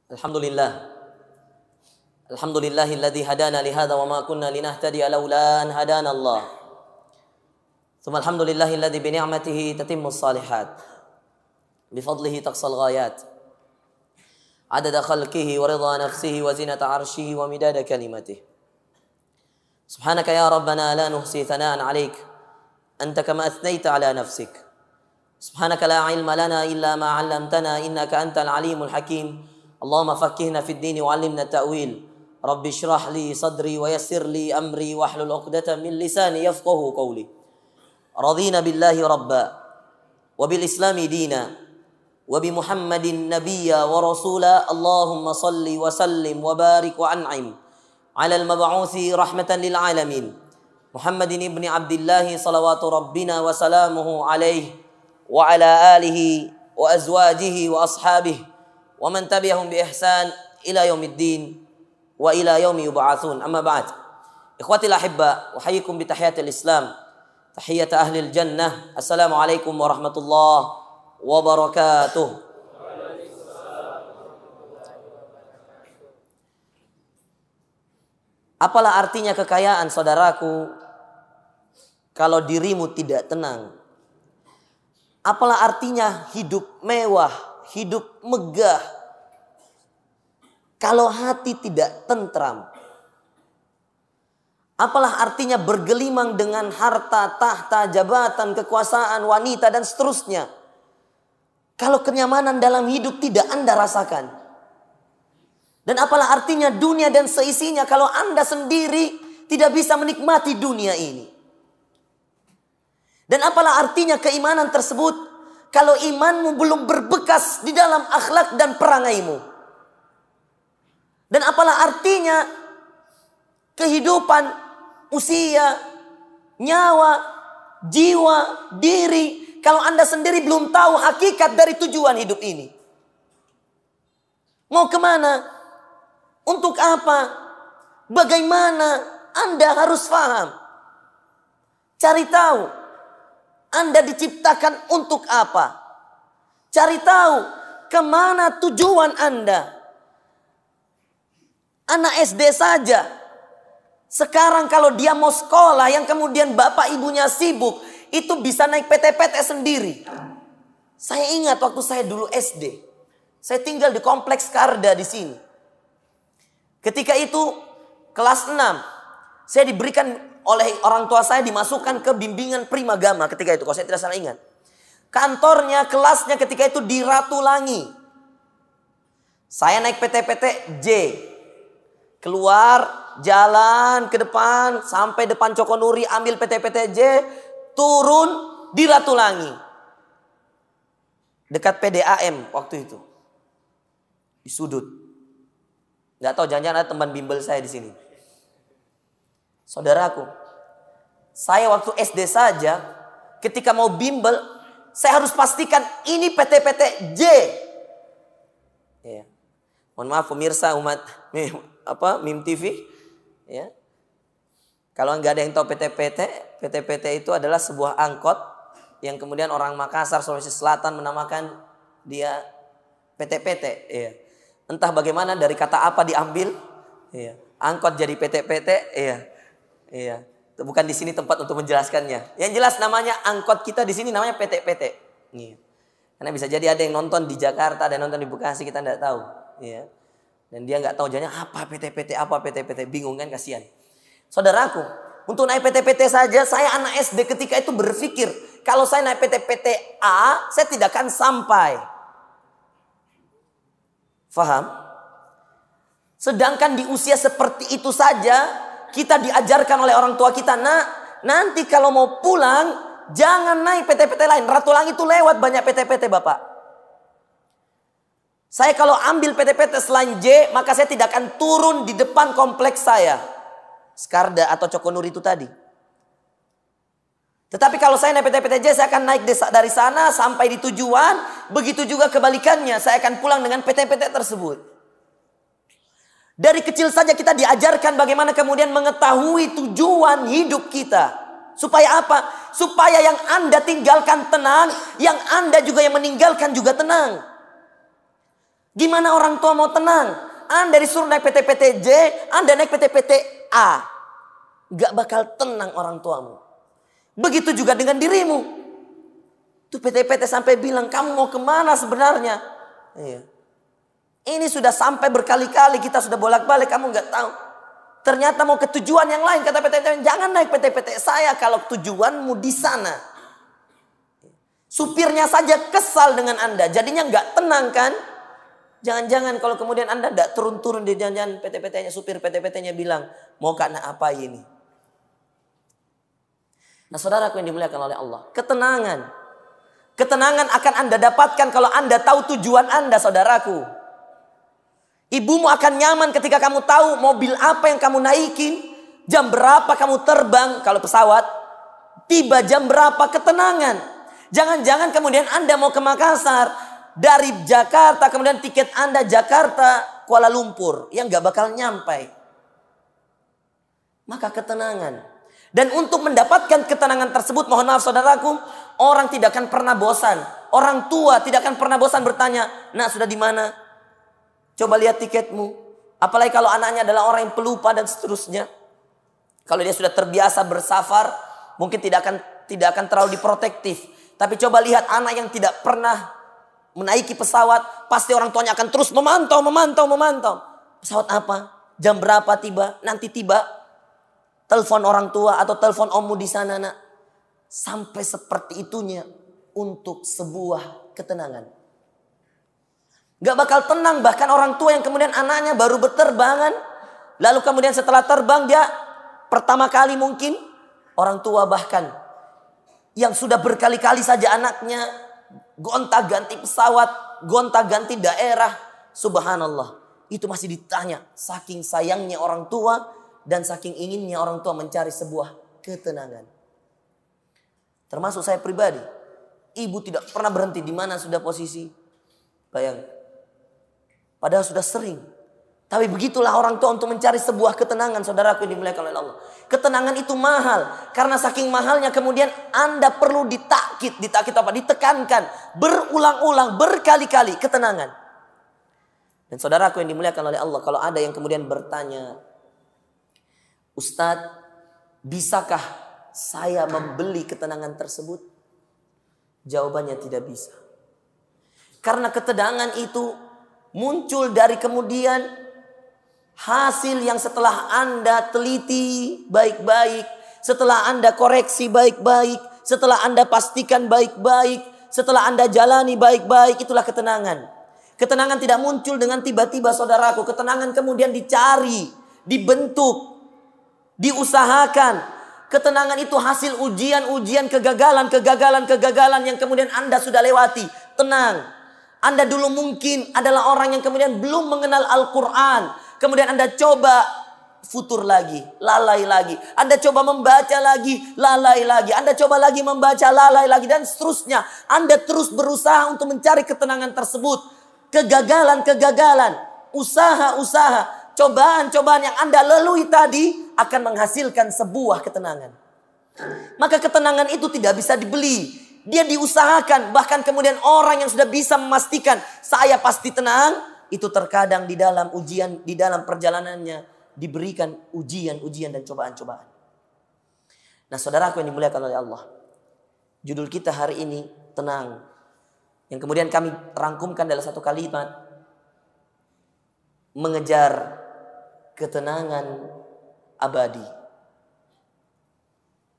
Alhamdulillah. Alhamdulillahilladzi hadana li hadza wa ma kunna linahtadiya laula an hadana Allah. Tsumma alhamdulillahilladzi bi ni'matihi tatimmus shalihat. Bi fadlihi taqsal ghayat. Adada khalqihi wa ridha nafsihi wa zinata 'arshihi wa midada kalimatihi. Subhanaka ya rabbana la nuhsi thana'an 'alaik anta kama athnayta 'ala nafsik. Subhanaka la 'ilma lana illa ma 'allamtana innaka antal 'alimul hakim. Allahumma faqqihna fid din wa 'allimna ta'wil. Rabbi shrah li sadri wa yassir li amri wahlul 'uqdatam min lisani yafqahu qawli. Radina billahi rabba wa bil islami dina wa bi Muhammadin nabiyya wa rasula. Allahumma salli wa sallim wa barik wa an'im ala al-mab'uthi rahmatan lil alamin Muhammadin ibni Abdullah salawatu rabbina wa salamuhu alaihi wa ala alihi wa azwajihi wa ashabihi wa man tabi'ahum bi ihsan ila yaumiddin wa ila yaumi yub'atsun. Amma ba'd. Ikhwatil ahibba, uhayyikum bi tahiyatil Islam, tahiyat ahlil jannah. Assalamualaikum warahmatullahi wabarakatuh. Apalah artinya kekayaan, saudaraku, kalau dirimu tidak tenang? Apalah artinya hidup mewah, hidup megah, kalau hati tidak tentram? Apalah artinya bergelimang dengan harta, tahta, jabatan, kekuasaan, wanita, dan seterusnya, kalau kenyamanan dalam hidup tidak Anda rasakan? Dan apalah artinya dunia dan seisinya kalau Anda sendiri tidak bisa menikmati dunia ini? Dan apalah artinya keimanan tersebut kalau imanmu belum berbekas di dalam akhlak dan perangaimu? Dan apalah artinya kehidupan, usia, nyawa, jiwa, diri kalau Anda sendiri belum tahu hakikat dari tujuan hidup ini? Mau kemana? Untuk apa? Bagaimana? Anda harus paham. Cari tahu. Anda diciptakan untuk apa? Cari tahu kemana tujuan Anda. Anak SD saja. Sekarang kalau dia mau sekolah yang kemudian bapak ibunya sibuk, itu bisa naik PT-PT sendiri. Saya ingat waktu saya dulu SD. Saya tinggal di kompleks Karda di sini. Ketika itu kelas 6, saya diberikan oleh orang tua saya dimasukkan ke bimbingan Primagama ketika itu, kalau saya tidak salah ingat. Kantornya, kelasnya ketika itu di Ratulangi. Saya naik PT-PT J. Keluar, jalan ke depan, sampai depan Cokonuri, ambil PT-PT J, turun di Ratulangi. Dekat PDAM waktu itu. Di sudut. Nggak tahu, jangan-jangan ada teman bimbel saya di sini. Saudaraku, saya waktu SD saja, ketika mau bimbel, saya harus pastikan ini PT-PT J. Ya. Mohon maaf pemirsa umat Mim TV. Ya. Kalau nggak ada yang tahu PT-PT, PT-PT itu adalah sebuah angkot yang kemudian orang Makassar, Sulawesi Selatan menamakan dia PT-PT. Ya. Entah bagaimana dari kata apa diambil, iya. Angkot jadi PT-PT, iya. Iya. Bukan di sini tempat untuk menjelaskannya. Yang jelas namanya angkot kita di sini namanya PT-PT. Iya. Karena bisa jadi ada yang nonton di Jakarta, ada yang nonton di Bekasi, kita tidak tahu, iya. Dan dia nggak tahu jadinya apa PT-PT, bingung kan, kasihan. Saudaraku, untuk naik PT-PT saja saya anak SD ketika itu berpikir, kalau saya naik PT-PT A, saya tidak akan sampai. Faham? Sedangkan di usia seperti itu saja kita diajarkan oleh orang tua kita, nak, nanti kalau mau pulang jangan naik PT-PT lain. Ratulangi itu lewat banyak PT-PT, Bapak. Saya kalau ambil PT-PT selain J, maka saya tidak akan turun di depan kompleks saya, Skarda atau Cokonuri itu tadi. Tetapi kalau saya naik PT-PT J, saya akan naik dari sana sampai di tujuan. Begitu juga kebalikannya, saya akan pulang dengan PT-PT tersebut. Dari kecil saja kita diajarkan bagaimana kemudian mengetahui tujuan hidup kita. Supaya apa? Supaya yang Anda tinggalkan tenang, yang Anda juga yang meninggalkan juga tenang. Gimana orang tua mau tenang? Anda disuruh naik PT-PT J, Anda naik PT-PT A. Gak bakal tenang orang tuamu. Begitu juga dengan dirimu. Tuh PT-PT sampai bilang, kamu mau kemana sebenarnya? Iya. Ini sudah sampai berkali-kali, kita sudah bolak-balik, kamu gak tahu. Ternyata mau ke tujuan yang lain. Kata PT-PT, jangan naik PT-PT saya kalau tujuanmu di sana. Supirnya saja kesal dengan Anda, jadinya gak tenang kan? Jangan-jangan kalau kemudian Anda tidak turun-turun di jalan PT-PT-nya, supir PT-PT-nya bilang, mau karena apa ini? Nah saudaraku yang dimuliakan oleh Allah, ketenangan. Ketenangan akan Anda dapatkan kalau Anda tahu tujuan Anda, saudaraku. Ibumu akan nyaman ketika kamu tahu mobil apa yang kamu naikin, jam berapa kamu terbang, kalau pesawat, tiba jam berapa, ketenangan. Jangan-jangan kemudian Anda mau ke Makassar, dari Jakarta, kemudian tiket Anda Jakarta, Kuala Lumpur, yang gak bakal nyampai. Maka ketenangan. Dan untuk mendapatkan ketenangan tersebut, mohon maaf saudaraku, orang tidak akan pernah bosan. Orang tua tidak akan pernah bosan bertanya, nak sudah di mana? Coba lihat tiketmu. Apalagi kalau anaknya adalah orang yang pelupa dan seterusnya. Kalau dia sudah terbiasa bersafar, mungkin tidak akan terlalu diprotektif. Tapi coba lihat anak yang tidak pernah menaiki pesawat, pasti orang tuanya akan terus memantau. Pesawat apa? Jam berapa tiba? Nanti tiba. Telepon orang tua atau telepon ommu di sana, nak. Sampai seperti itunya untuk sebuah ketenangan. Gak bakal tenang bahkan orang tua yang kemudian anaknya baru berterbangan. Lalu kemudian setelah terbang dia pertama kali mungkin orang tua bahkan yang sudah berkali-kali saja anaknya gonta-ganti pesawat, gonta-ganti daerah. Subhanallah. Itu masih ditanya. Saking sayangnya orang tua dan saking inginnya orang tua mencari sebuah ketenangan. Termasuk saya pribadi. Ibu tidak pernah berhenti di mana sudah posisi. Bayang. Padahal sudah sering. Tapi begitulah orang tua untuk mencari sebuah ketenangan. Saudaraku yang dimuliakan oleh Allah. Ketenangan itu mahal. Karena saking mahalnya kemudian Anda perlu ditakit. Ditakit apa? Ditekankan. Berulang-ulang, berkali-kali ketenangan. Dan saudaraku yang dimuliakan oleh Allah. Kalau ada yang kemudian bertanya, Ustadz, bisakah saya membeli ketenangan tersebut? Jawabannya tidak bisa. Karena ketenangan itu muncul dari kemudian hasil yang setelah Anda teliti baik-baik, setelah Anda koreksi baik-baik, setelah Anda pastikan baik-baik, setelah Anda jalani baik-baik, itulah ketenangan. Ketenangan tidak muncul dengan tiba-tiba saudaraku. Ketenangan kemudian dicari, dibentuk, diusahakan. Ketenangan itu hasil ujian-ujian, kegagalan yang kemudian Anda sudah lewati. Tenang. Anda dulu mungkin adalah orang yang kemudian belum mengenal Al-Quran. Kemudian Anda coba futur lagi, lalai lagi. Anda coba membaca lagi, lalai lagi. Anda coba lagi membaca, lalai lagi. Dan seterusnya. Anda terus berusaha untuk mencari ketenangan tersebut. Kegagalan, usaha-usaha, cobaan-cobaan yang Anda lalui tadi akan menghasilkan sebuah ketenangan. Maka ketenangan itu tidak bisa dibeli. Dia diusahakan. Bahkan kemudian orang yang sudah bisa memastikan saya pasti tenang, itu terkadang di dalam ujian, di dalam perjalanannya diberikan ujian-ujian dan cobaan-cobaan. Nah saudaraku yang dimuliakan oleh Allah, judul kita hari ini tenang. Yang kemudian kami rangkumkan dalam satu kalimat, mengejar ketenangan abadi.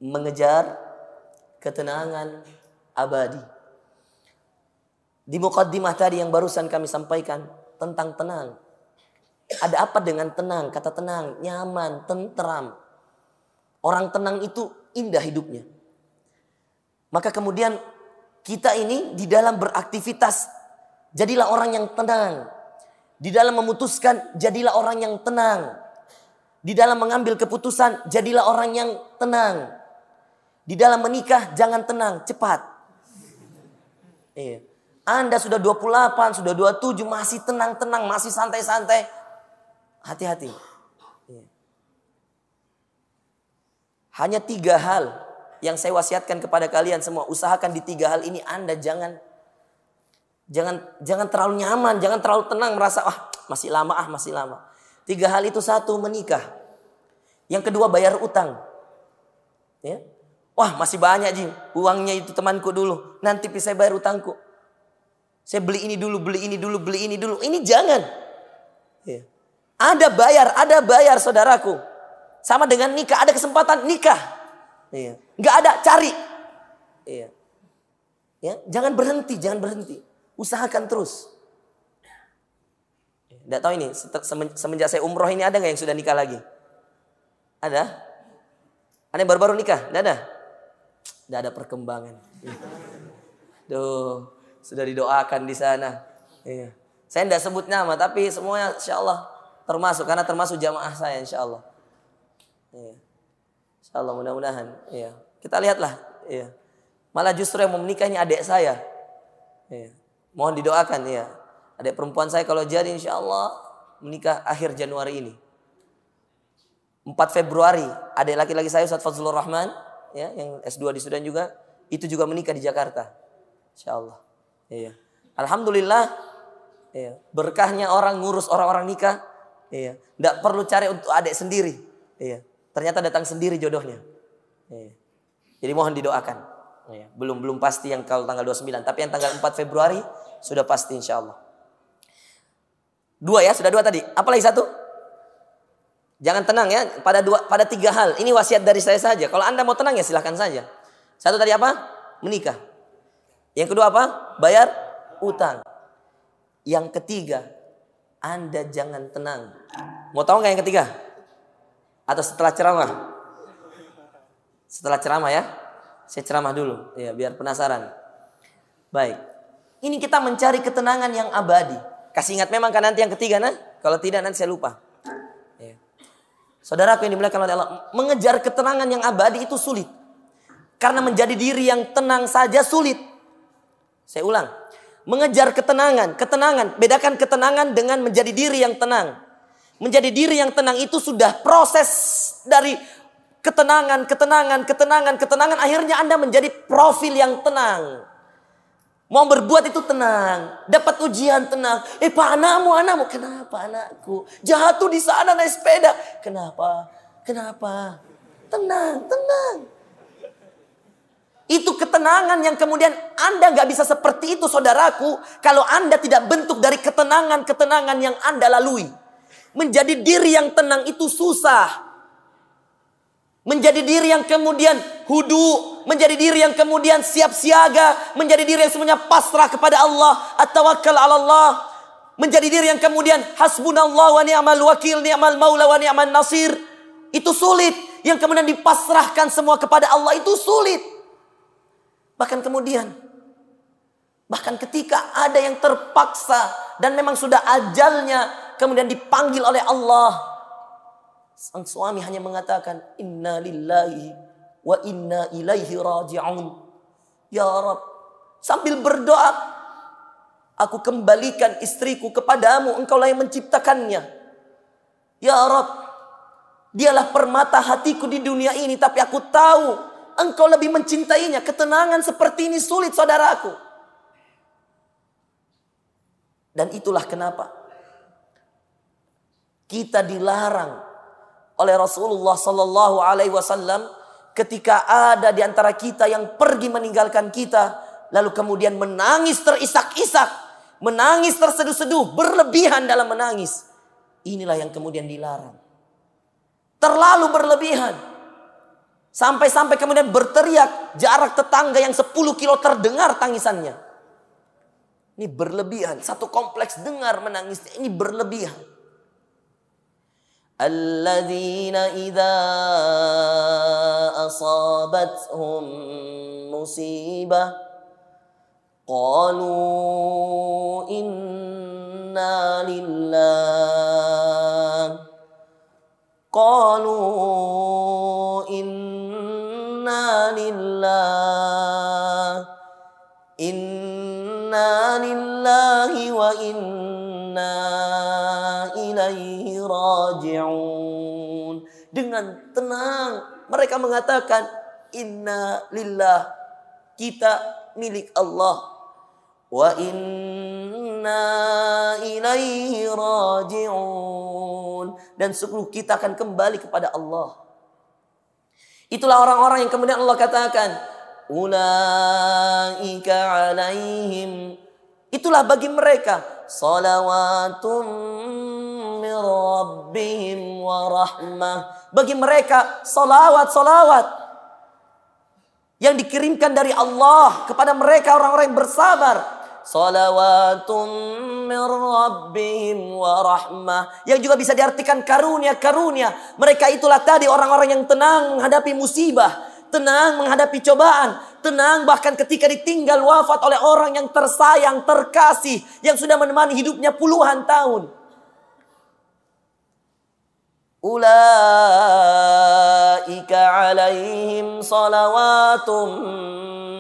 Mengejar ketenangan abadi. Di muqaddimah tadi yang barusan kami sampaikan tentang tenang. Ada apa dengan tenang? Kata tenang, nyaman, tentram. Orang tenang itu indah hidupnya. Maka kemudian kita ini di dalam beraktivitas, jadilah orang yang tenang. Di dalam memutuskan, jadilah orang yang tenang. Di dalam mengambil keputusan, jadilah orang yang tenang. Di dalam menikah, jangan tenang, cepat. Iya. Anda sudah 28, sudah 27, masih tenang-tenang, masih santai-santai. Hati-hati. Iya. Hanya 3 hal yang saya wasiatkan kepada kalian semua. Usahakan di 3 hal ini Anda jangan Jangan terlalu nyaman, jangan terlalu tenang merasa masih lama. 3 hal itu: 1, menikah. Yang kedua, bayar utang. Ya. Wah, masih banyak Ji, uangnya itu temanku dulu. Nanti saya bayar utangku. Saya beli ini dulu. Ini jangan. Ya. Ada bayar saudaraku. Sama dengan nikah, ada kesempatan nikah. Ya. Nggak ada, cari. Ya. Ya, jangan berhenti. Usahakan terus. Nggak tahu ini, semenjak saya umroh ini ada nggak yang sudah nikah lagi? Ada? Ada yang baru-baru nikah? Nggak ada? Nggak ada perkembangan. Duh, sudah didoakan di sana. Iya. Saya nggak sebut nama, tapi semuanya insya Allah termasuk, karena termasuk jamaah saya insya Allah. Iya. Insya Allah, mudah-mudahan. Iya. Kita lihatlah. Iya. Malah justru yang mau menikah ini adik saya. Iya. Mohon didoakan ya. Adik perempuan saya kalau jadi insya Allah menikah akhir Januari ini. 4 Februari adik laki-laki saya Ustaz Fazlur Rahman ya, yang S2 di Sudan juga, itu juga menikah di Jakarta. Insya Allah. Iya. Alhamdulillah. Iya. Berkahnya orang ngurus orang-orang nikah. Iya. Nggak perlu cari untuk adik sendiri. Iya. Ternyata datang sendiri jodohnya. Iya. Jadi mohon didoakan. Iya. Belum pasti yang kalau tanggal 29, tapi yang tanggal 4 Februari sudah pasti insya Allah. 2 ya, sudah 2 tadi. Apalagi 1? Jangan tenang ya pada 3 hal. Ini wasiat dari saya saja. Kalau Anda mau tenang ya silahkan saja. 1 tadi apa? Menikah. Yang kedua apa? Bayar utang. Yang ketiga, Anda jangan tenang. Mau tahu nggak yang ketiga? Atau setelah ceramah? Setelah ceramah ya. Saya ceramah dulu ya biar penasaran. Baik. Ini kita mencari ketenangan yang abadi. Kasih ingat memang kan nanti yang ketiga nah. Kalau tidak nanti saya lupa. Ya. Saudaraku yang dimuliakan oleh Allah, mengejar ketenangan yang abadi itu sulit. Karena menjadi diri yang tenang saja sulit. Saya ulang. Mengejar ketenangan. Bedakan ketenangan dengan menjadi diri yang tenang. Menjadi diri yang tenang itu sudah proses dari ketenangan. Akhirnya Anda menjadi profil yang tenang. Mau berbuat itu tenang. Dapat ujian tenang. Pak anakmu. Kenapa anakku? Jatuh di sana naik sepeda. Kenapa? Tenang. Itu ketenangan yang kemudian Anda gak bisa seperti itu saudaraku. Kalau Anda tidak bentuk dari ketenangan yang Anda lalui. Menjadi diri yang tenang itu susah. Menjadi diri yang kemudian hudu. Menjadi diri yang kemudian siap siaga. Menjadi diri yang semuanya pasrah kepada Allah. At-tawakkal ala Allah. Menjadi diri yang kemudian hasbunallah wa ni'mal wakil, ni'mal maula wa ni'mal nasir. Itu sulit. Yang kemudian dipasrahkan semua kepada Allah itu sulit. Bahkan ketika ada yang terpaksa dan memang sudah ajalnya kemudian dipanggil oleh Allah. Sang suami hanya mengatakan inna lillahi wa inna ilaihi raji'un. Ya Rabb, sambil berdoa, aku kembalikan istriku kepadamu, engkaulah yang menciptakannya. Ya Rabb, dialah permata hatiku di dunia ini, tapi aku tahu engkau lebih mencintainya. Ketenangan seperti ini sulit saudaraku. Dan itulah kenapa kita dilarang oleh Rasulullah Sallallahu Alaihi Wasallam ketika ada di antara kita yang pergi meninggalkan kita, lalu kemudian menangis terisak-isak, menangis terseduh-seduh, berlebihan dalam menangis. Inilah yang kemudian dilarang. Terlalu berlebihan. Sampai-sampai kemudian berteriak, jarak tetangga yang 10 kilo terdengar tangisannya. Ini berlebihan. Satu kompleks dengar menangisnya. Ini berlebihan. Alladzina idza asabathum musibah qalu inna lillahi wa inna ilaihi raji'un. Dengan tenang mereka mengatakan inna lillah, kita milik Allah, wa inna ilaihi raji'un. Dan sungguh kita akan kembali kepada Allah. Itulah orang-orang yang kemudian Allah katakan, ulaika alaihim, itulah bagi mereka salawatum min rabbihim wa rahmah. Bagi mereka salawat yang dikirimkan dari Allah kepada mereka orang-orang yang bersabar. Salawatum min rabbihim wa rahmah, yang juga bisa diartikan karunia-karunia. Mereka itulah tadi orang-orang yang tenang menghadapi musibah, tenang menghadapi cobaan, tenang bahkan ketika ditinggal wafat oleh orang yang tersayang, terkasih, yang sudah menemani hidupnya puluhan tahun. Ulaika alaihim salawatum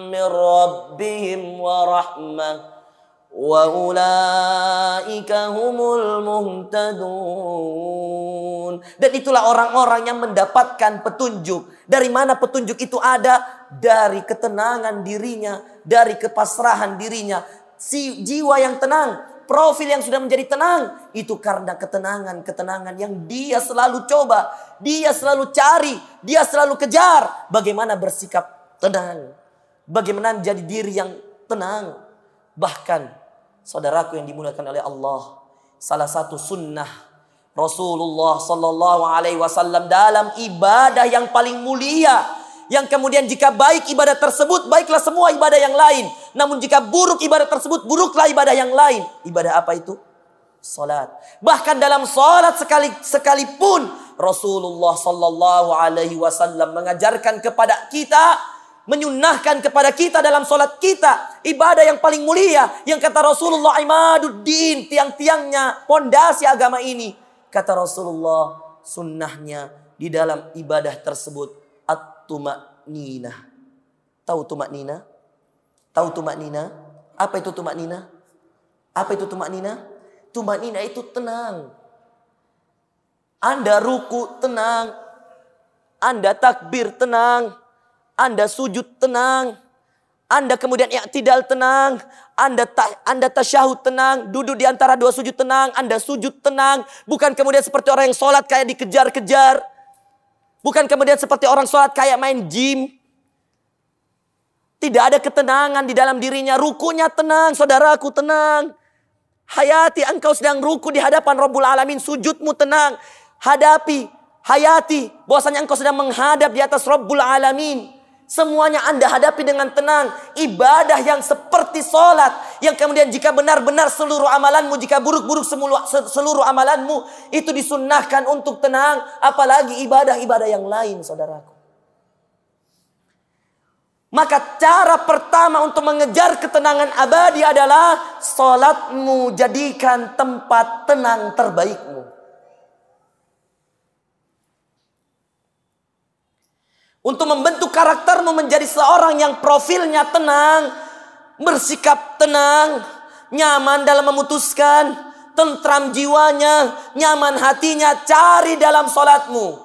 min rabbihim wa rahmah wa ulaika humul muhtadun. Dan itulah orang-orang yang mendapatkan petunjuk. Dari mana petunjuk itu ada? Dari ketenangan dirinya, dari kepasrahan dirinya. Si jiwa yang tenang, profil yang sudah menjadi tenang, itu karena ketenangan yang dia selalu coba, dia selalu cari, dia selalu kejar. Bagaimana bersikap tenang, bagaimana menjadi diri yang tenang. Bahkan saudaraku yang dimuliakan oleh Allah, salah satu sunnah Rasulullah sallallahu alaihi wasallam dalam ibadah yang paling mulia, yang kemudian jika baik ibadah tersebut, baiklah semua ibadah yang lain. Namun jika buruk ibadah tersebut, buruklah ibadah yang lain. Ibadah apa itu? Salat. Bahkan dalam salat sekalipun Rasulullah sallallahu alaihi wasallam mengajarkan kepada kita, menyunnahkan kepada kita dalam salat kita, ibadah yang paling mulia, yang kata Rasulullah imaduddin, tiang-tiangnya, pondasi agama ini. Kata Rasulullah, sunnahnya di dalam ibadah tersebut at-tuma'ninah. Tahu tuma'ninah? Tahu tuma'ninah? Apa itu tuma'ninah? Apa itu tuma'ninah? Tuma'ninah itu tenang. Anda ruku tenang, Anda takbir tenang, Anda sujud tenang, Anda kemudian i'tidal tenang, Anda tasyahud tenang, duduk di antara dua sujud tenang, Anda sujud tenang. Bukan kemudian seperti orang yang sholat kayak dikejar-kejar. Bukan kemudian seperti orang sholat kayak main gym. Tidak ada ketenangan di dalam dirinya. Rukunya tenang, saudaraku tenang. Hayati, engkau sedang ruku di hadapan Rabbul Alamin, sujudmu tenang. Hadapi, hayati, bahwasanya engkau sedang menghadap di atas Rabbul Alamin. Semuanya Anda hadapi dengan tenang. Ibadah yang seperti sholat, yang kemudian jika benar-benar seluruh amalanmu, jika buruk-buruk seluruh amalanmu, itu disunnahkan untuk tenang. Apalagi ibadah-ibadah yang lain, saudaraku. Maka cara pertama untuk mengejar ketenangan abadi adalah sholatmu jadikan tempat tenang terbaikmu. Untuk membentuk karaktermu menjadi seorang yang profilnya tenang, bersikap tenang, nyaman dalam memutuskan, tentram jiwanya, nyaman hatinya, cari dalam sholatmu.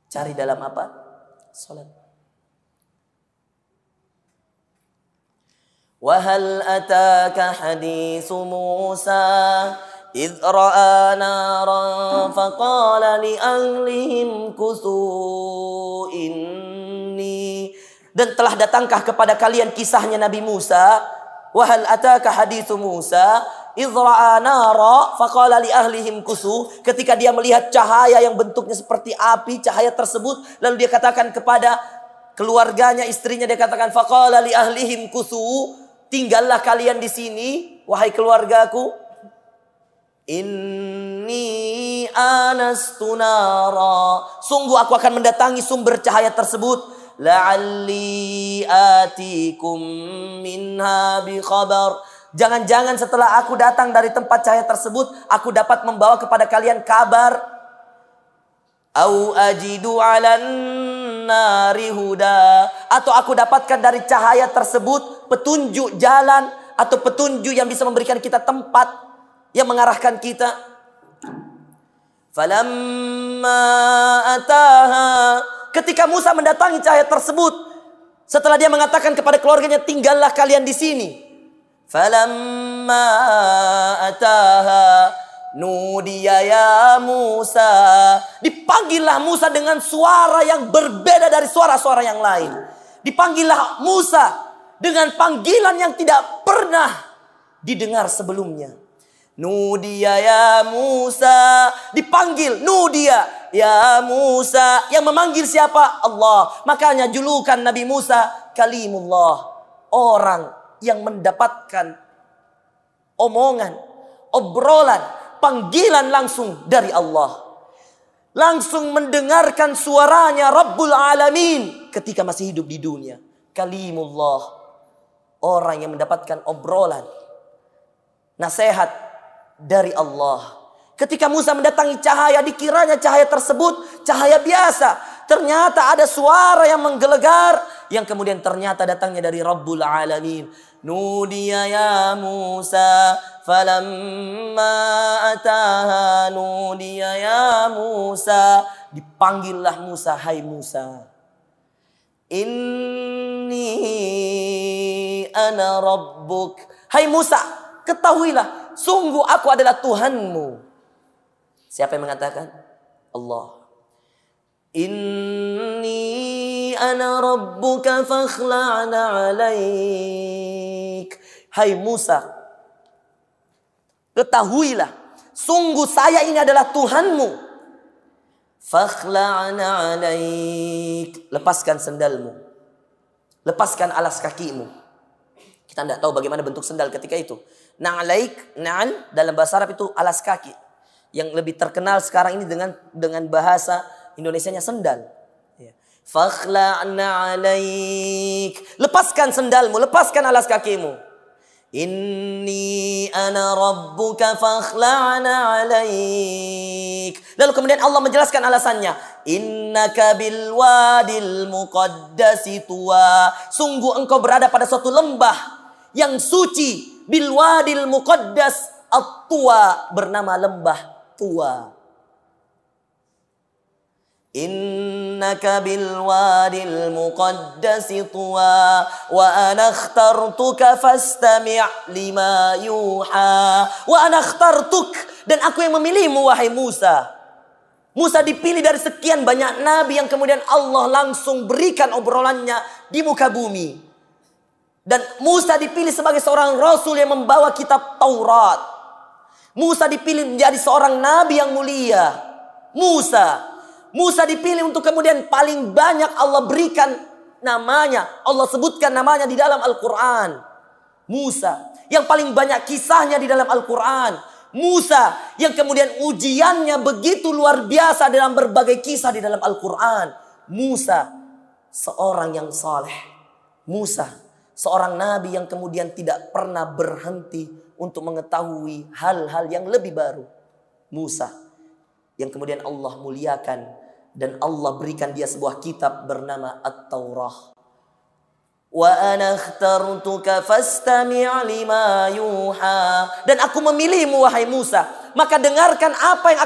Cari dalam apa? Sholat. وَهَلْ أَتَاكَ حَدِيثُ مُوسَى إِذْ رَأَى نَارًا فَقَالَ لِأَهْلِهِمْ كُثُوا إِنِّي. Dan telah datangkah kepada kalian kisahnya Nabi Musa? وَهَلْ أَتَاكَ حَدِيثُ مُوسَى إِذْ رَأَى نَارًا فَقَالَ لِأَهْلِهِمْ كُثُوا. Ketika dia melihat cahaya yang bentuknya seperti api, cahaya tersebut, lalu dia katakan kepada keluarganya, istrinya, dia katakan faqala li ahlihim kuthu, tinggallah kalian di sini wahai keluargaku. Inni anastu nara, sungguh aku akan mendatangi sumber cahaya tersebut. La'alli atikum minha bi khabar, jangan-jangan setelah aku datang dari tempat cahaya tersebut, aku dapat membawa kepada kalian kabar. Au ajidu 'alan nari huda, atau aku dapatkan dari cahaya tersebut petunjuk jalan atau petunjuk yang bisa memberikan kita tempat yang mengarahkan kita. Falamma ataha. Ketika Musa mendatangi cahaya tersebut, setelah dia mengatakan kepada keluarganya, tinggallah kalian di sini. Falamma ataha nudiya ya Musa. Dipanggillah Musa dengan suara yang berbeda dari suara-suara yang lain. Dipanggillah Musa dengan panggilan yang tidak pernah didengar sebelumnya. Nudiya ya Musa. Dipanggil Nudiya ya Musa. Yang memanggil siapa? Allah. Makanya julukan Nabi Musa Kalimullah. Orang yang mendapatkan omongan, obrolan, panggilan langsung dari Allah. Langsung mendengarkan suaranya Rabbul Alamin ketika masih hidup di dunia. Kalimullah. Orang yang mendapatkan obrolan, nasihat dari Allah. Ketika Musa mendatangi cahaya, dikiranya cahaya tersebut cahaya biasa. Ternyata ada suara yang menggelegar, yang kemudian ternyata datangnya dari Rabbul Alamin. Nudiya ya Musa. Falamma ataha nudiya ya Musa. Dipanggillah Musa, hai Musa. Inni ana rabbuk. Hai Musa, ketahuilah, sungguh aku adalah Tuhanmu. Siapa yang mengatakan? Allah. Inni ana rabbuka fakhla'na alaik. Hai Musa, ketahuilah, sungguh saya ini adalah Tuhanmu. Fakhla'na alaik. Lepaskan sendalmu. Lepaskan alas kakimu. Kita tidak tahu bagaimana bentuk sendal ketika itu. Na'alaik, na'al dalam bahasa Arab itu alas kaki. Yang lebih terkenal sekarang ini dengan bahasa Indonesianya sendal. Fakhla'na alaik. Lepaskan sendalmu, lepaskan alas kakimu. Inni ana rabbuka fakhla'na alaik. Lalu kemudian Allah menjelaskan alasannya. Innaka bil wadil muqaddasi tuwa. Sungguh engkau berada pada suatu lembah yang suci. Bil wadil muqaddas at-tuwa. Bernama lembah Tuwa. Innaka bil wadil muqaddasi tuwa wa ana akhtartuka fastami' lima yuha. Wa ana akhtartuk, dan aku yang memilihmu wahai Musa. Musa dipilih dari sekian banyak nabi yang kemudian Allah langsung berikan obrolannya di muka bumi. Dan Musa dipilih sebagai seorang rasul yang membawa kitab Taurat. Musa dipilih menjadi seorang nabi yang mulia. Musa dipilih untuk kemudian paling banyak Allah berikan namanya. Allah sebutkan namanya di dalam Al-Quran. Musa yang paling banyak kisahnya di dalam Al-Quran. Musa yang kemudian ujiannya begitu luar biasa dalam berbagai kisah di dalam Al-Quran. Musa seorang yang saleh. Musa seorang nabi yang kemudian tidak pernah berhenti untuk mengetahui hal-hal yang lebih baru. Musa yang kemudian Allah muliakan dan Allah berikan dia sebuah kitab bernama At-Taurah. Wa ana akhtartuka fastami' lima yuha. Dan aku memilihmu wahai Musa, maka dengarkan apa yang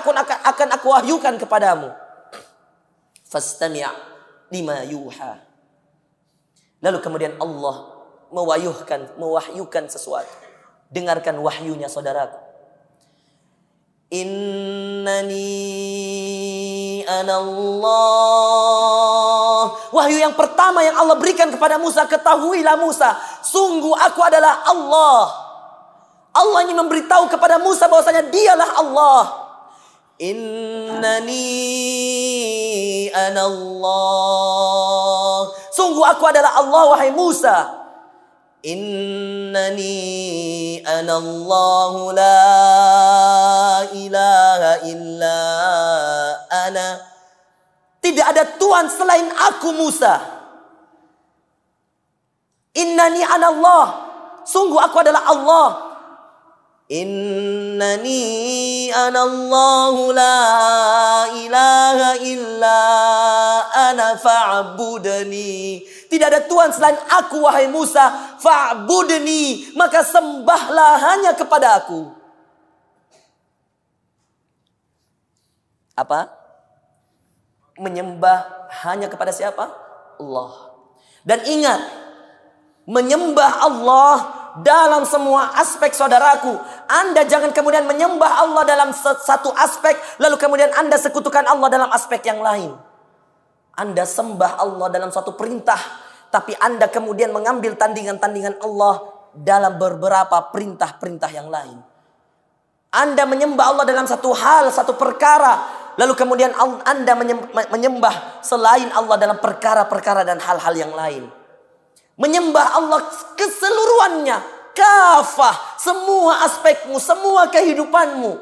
akan aku wahyukan kepadamu. Fastami' lima yuha. Lalu kemudian Allah mewahyukan sesuatu. Dengarkan wahyunya saudaraku. Innani anallah. Wahyu yang pertama yang Allah berikan kepada Musa, ketahuilah Musa, sungguh aku adalah Allah. Allah ini memberitahu kepada Musa bahwasanya dialah Allah. Innani anallah. Sungguh aku adalah Allah wahai Musa. Innani anallahu la ilaha illa ana. Tidak ada Tuhan selain aku Musa. Innani anallah. Sungguh aku adalah Allah. Innani anallahu la ilaha illa ana fa'budni. Tidak ada Tuhan selain aku wahai Musa. Fa'budni, maka sembahlah hanya kepada aku. Apa? Menyembah hanya kepada siapa? Allah. Dan ingat, menyembah Allah dalam semua aspek, saudaraku. Anda jangan kemudian menyembah Allah dalam satu aspek, lalu kemudian Anda sekutukan Allah dalam aspek yang lain. Anda sembah Allah dalam suatu perintah, tapi Anda kemudian mengambil tandingan-tandingan Allah dalam beberapa perintah-perintah yang lain. Anda menyembah Allah dalam satu hal, satu perkara, lalu kemudian Anda menyembah selain Allah dalam perkara-perkara dan hal-hal yang lain. Menyembah Allah keseluruhannya, kafah, semua aspekmu, semua kehidupanmu,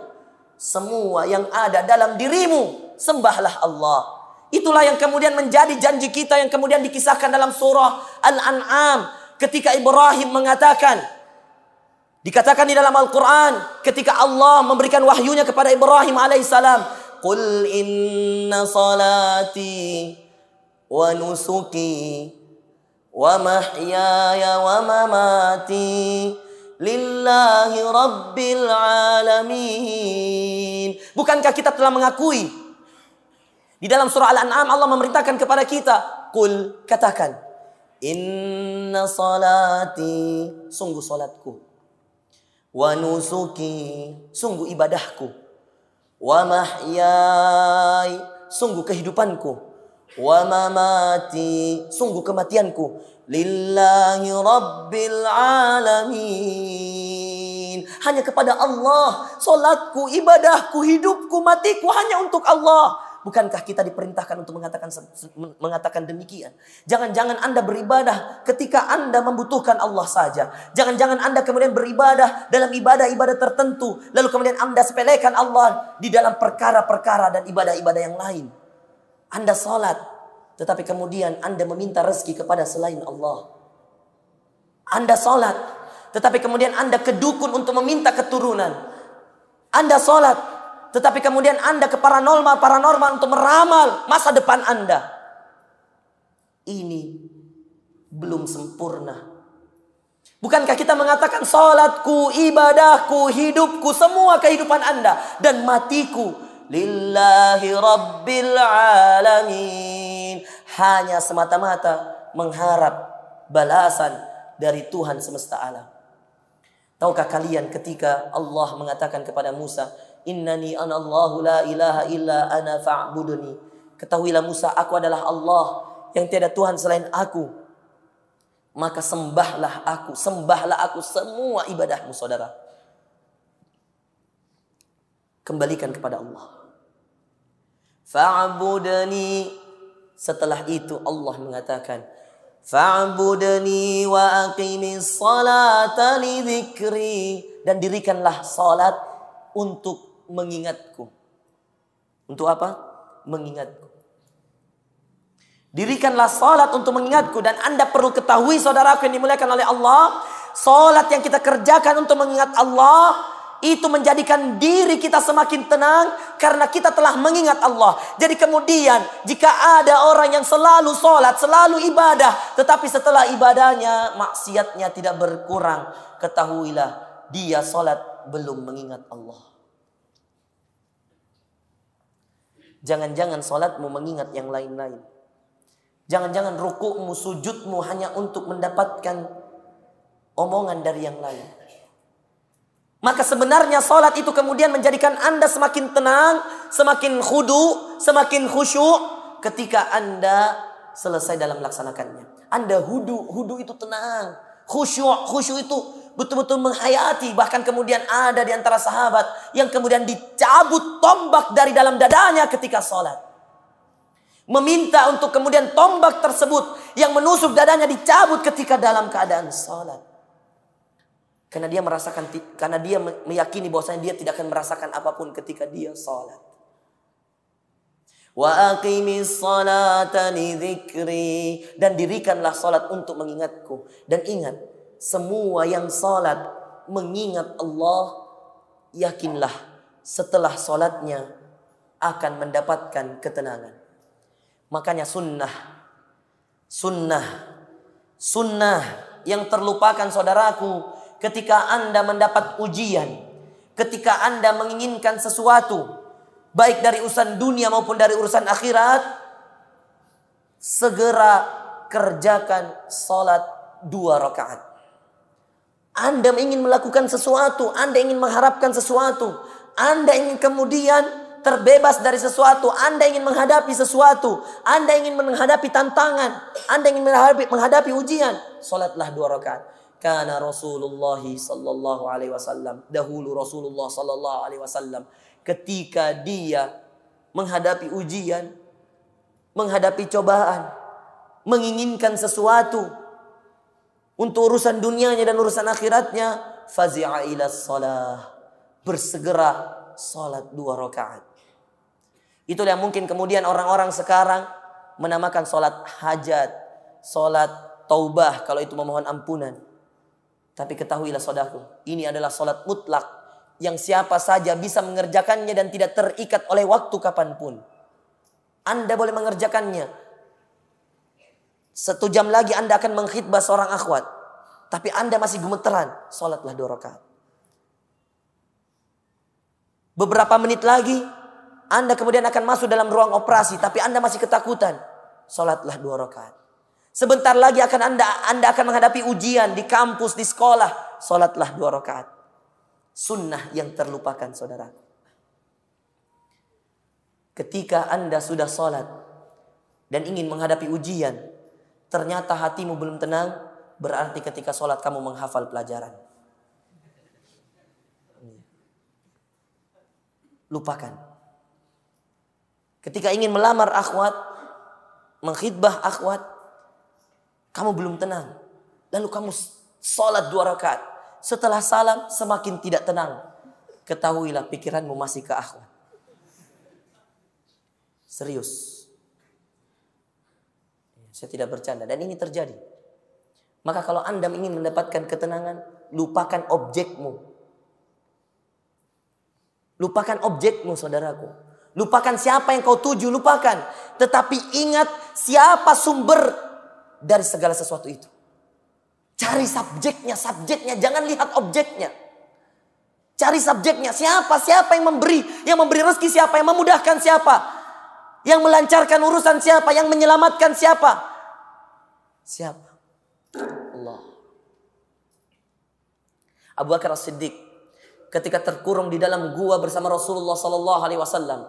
semua yang ada dalam dirimu, sembahlah Allah. Itulah yang kemudian menjadi janji kita yang kemudian dikisahkan dalam surah Al-An'am. Ketika Ibrahim mengatakan, dikatakan di dalam Al-Quran, ketika Allah memberikan wahyunya kepada Ibrahim alaihissalam, Qul inna salati wa nusuki wa mahyaya wa mamati lillahi rabbil alamin. Bukankah kita telah mengakui di dalam surah Al-An'am Allah memerintahkan kepada kita, Qul, katakan, inna salati, sungguh salatku, wa nusuki, sungguh ibadahku, wa mahyai, sungguh kehidupanku, wa mamati, sungguh kematianku, lillahi rabbil alamin. Hanya kepada Allah, salatku, ibadahku, hidupku, matiku hanya untuk Allah. Bukankah kita diperintahkan untuk mengatakan demikian? Jangan-jangan Anda beribadah ketika Anda membutuhkan Allah saja. Jangan-jangan Anda kemudian beribadah dalam ibadah-ibadah tertentu, lalu kemudian Anda sepelekan Allah di dalam perkara-perkara dan ibadah-ibadah yang lain. Anda salat, tetapi kemudian Anda meminta rezeki kepada selain Allah. Anda salat, tetapi kemudian Anda ke dukun untuk meminta keturunan. Anda salat, tetapi kemudian Anda ke paranormal untuk meramal masa depan Anda. Ini belum sempurna. Bukankah kita mengatakan salatku, ibadahku, hidupku, semua kehidupan Anda dan matiku lillahi rabbil alamin, hanya semata-mata mengharap balasan dari Tuhan semesta alam. Tahukah kalian ketika Allah mengatakan kepada Musa, Innani anallahu la ilaha illa ana fa'buduni. Ketahuilah Musa, aku adalah Allah, yang tiada Tuhan selain aku. Maka sembahlah aku semua ibadahmu, saudara. Kembalikan kepada Allah. Fa'budni. Setelah itu Allah mengatakan, Fa'budni wa aqimis salata li dzikri. Dan dirikanlah salat untuk mengingatku. Untuk apa? Mengingatku. Dirikanlah salat untuk mengingatku. Dan Anda perlu ketahui, saudaraku yang dimuliakan oleh Allah, salat yang kita kerjakan untuk mengingat Allah, itu menjadikan diri kita semakin tenang karena kita telah mengingat Allah. Jadi kemudian jika ada orang yang selalu salat, selalu ibadah, tetapi setelah ibadahnya maksiatnya tidak berkurang, ketahuilah dia salat belum mengingat Allah. Jangan-jangan salatmu mengingat yang lain-lain. Jangan-jangan rukukmu, sujudmu hanya untuk mendapatkan omongan dari yang lain. Maka sebenarnya salat itu kemudian menjadikan Anda semakin tenang, semakin khudu, semakin khusyuk ketika Anda selesai dalam melaksanakannya. Anda hudu itu tenang. Khusyuk itu betul-betul menghayati. Bahkan kemudian ada di antara sahabat yang kemudian dicabut tombak dari dalam dadanya ketika salat. Meminta untuk kemudian tombak tersebut yang menusuk dadanya dicabut ketika dalam keadaan salat. Karena dia meyakini bahwasanya dia tidak akan merasakan apapun ketika dia salat. Wa aqimis salata li dzikri. Dan dirikanlah salat untuk mengingatku. Dan ingat, semua yang salat mengingat Allah, yakinlah setelah salatnya akan mendapatkan ketenangan. Makanya sunnah yang terlupakan, saudaraku, ketika Anda mendapat ujian, ketika Anda menginginkan sesuatu, baik dari urusan dunia maupun dari urusan akhirat, segera kerjakan sholat 2 rakaat. Anda ingin melakukan sesuatu, Anda ingin mengharapkan sesuatu, Anda ingin kemudian terbebas dari sesuatu, Anda ingin menghadapi sesuatu, Anda ingin menghadapi tantangan, Anda ingin menghadapi ujian, sholatlah 2 rakaat. Karena Rasulullah sallallahu alaihi wasallam, dahulu Rasulullah sallallahu alaihi wasallam, ketika dia menghadapi ujian, menghadapi cobaan, menginginkan sesuatu untuk urusan dunianya dan urusan akhiratnya, fazi'a ila shalah, bersegera salat 2 rakaat. Itulah yang mungkin kemudian orang-orang sekarang menamakan salat hajat, salat taubah kalau itu memohon ampunan. Tapi ketahuilah saudaraku, ini adalah salat mutlak yang siapa saja bisa mengerjakannya dan tidak terikat oleh waktu kapanpun. Anda boleh mengerjakannya. 1 jam lagi Anda akan mengkhitbah seorang akhwat, tapi Anda masih gemeteran, salatlah 2 rakaat. Beberapa menit lagi Anda kemudian akan masuk dalam ruang operasi, tapi Anda masih ketakutan, salatlah 2 rakaat. Sebentar lagi Anda akan menghadapi ujian di kampus, di sekolah, salatlah 2 rakaat. Sunnah yang terlupakan, saudara. Ketika Anda sudah salat dan ingin menghadapi ujian, ternyata hatimu belum tenang, berarti ketika salat kamu menghafal pelajaran. Lupakan. Ketika ingin melamar akhwat, mengkhidbah akhwat, kamu belum tenang. Lalu kamu salat 2 rakaat. Setelah salam semakin tidak tenang. Ketahuilah pikiranmu masih ke akhwat. Serius. Saya tidak bercanda. Dan ini terjadi. Maka kalau Anda ingin mendapatkan ketenangan, lupakan objekmu. Lupakan objekmu, saudaraku. Lupakan siapa yang kau tuju, lupakan. Tetapi ingat siapa sumber dari segala sesuatu itu. Cari subjeknya, jangan lihat objeknya. Cari subjeknya, siapa yang memberi rezeki siapa, yang memudahkan siapa, yang melancarkan urusan siapa, yang menyelamatkan siapa. Siapa? Allah. Abu Bakar As-Siddiq ketika terkurung di dalam gua bersama Rasulullah sallallahu alaihi wasallam,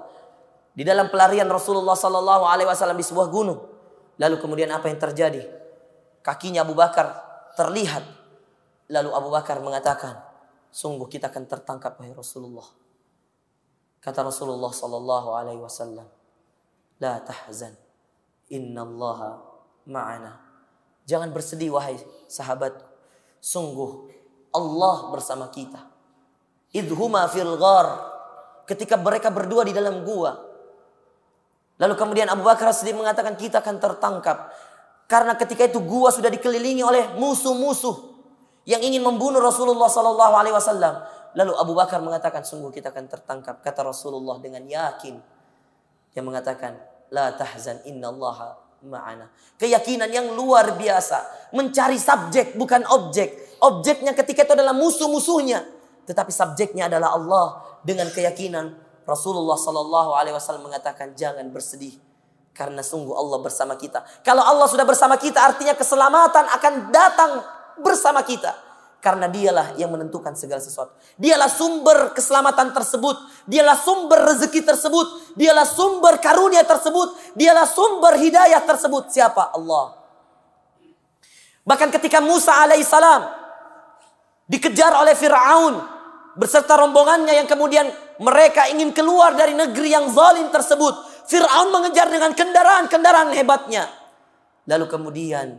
di dalam pelarian Rasulullah sallallahu alaihi wasallam di sebuah gunung. Lalu kemudian apa yang terjadi? Kakinya Abu Bakar terlihat. Lalu Abu Bakar mengatakan, sungguh kita akan tertangkap wahai Rasulullah. Kata Rasulullah sallallahu alaihi wasallam, la tahzan, innallaha ma'ana. Jangan bersedih wahai sahabat, sungguh Allah bersama kita. Idhuma fil ghar, ketika mereka berdua di dalam gua. Lalu kemudian Abu Bakar As-Siddiq mengatakan kita akan tertangkap. Karena ketika itu gua sudah dikelilingi oleh musuh-musuh yang ingin membunuh Rasulullah sallallahu alaihi wasallam. Lalu Abu Bakar mengatakan sungguh kita akan tertangkap. Kata Rasulullah dengan yakin. Yang mengatakan la tahzan innallaha ma'ana. Keyakinan yang luar biasa. Mencari subjek bukan objek. Objeknya ketika itu adalah musuh-musuhnya. Tetapi subjeknya adalah Allah. Dengan keyakinan Rasulullah sallallahu alaihi wasallam mengatakan jangan bersedih karena sungguh Allah bersama kita. Kalau Allah sudah bersama kita artinya keselamatan akan datang bersama kita. Karena dialah yang menentukan segala sesuatu. Dialah sumber keselamatan tersebut. Dialah sumber rezeki tersebut. Dialah sumber karunia tersebut. Dialah sumber hidayah tersebut. Siapa? Allah. Bahkan ketika Musa alaihissalam dikejar oleh Fir'aun beserta rombongannya yang kemudian mereka ingin keluar dari negeri yang zalim tersebut. Fir'aun mengejar dengan kendaraan-kendaraan hebatnya. Lalu kemudian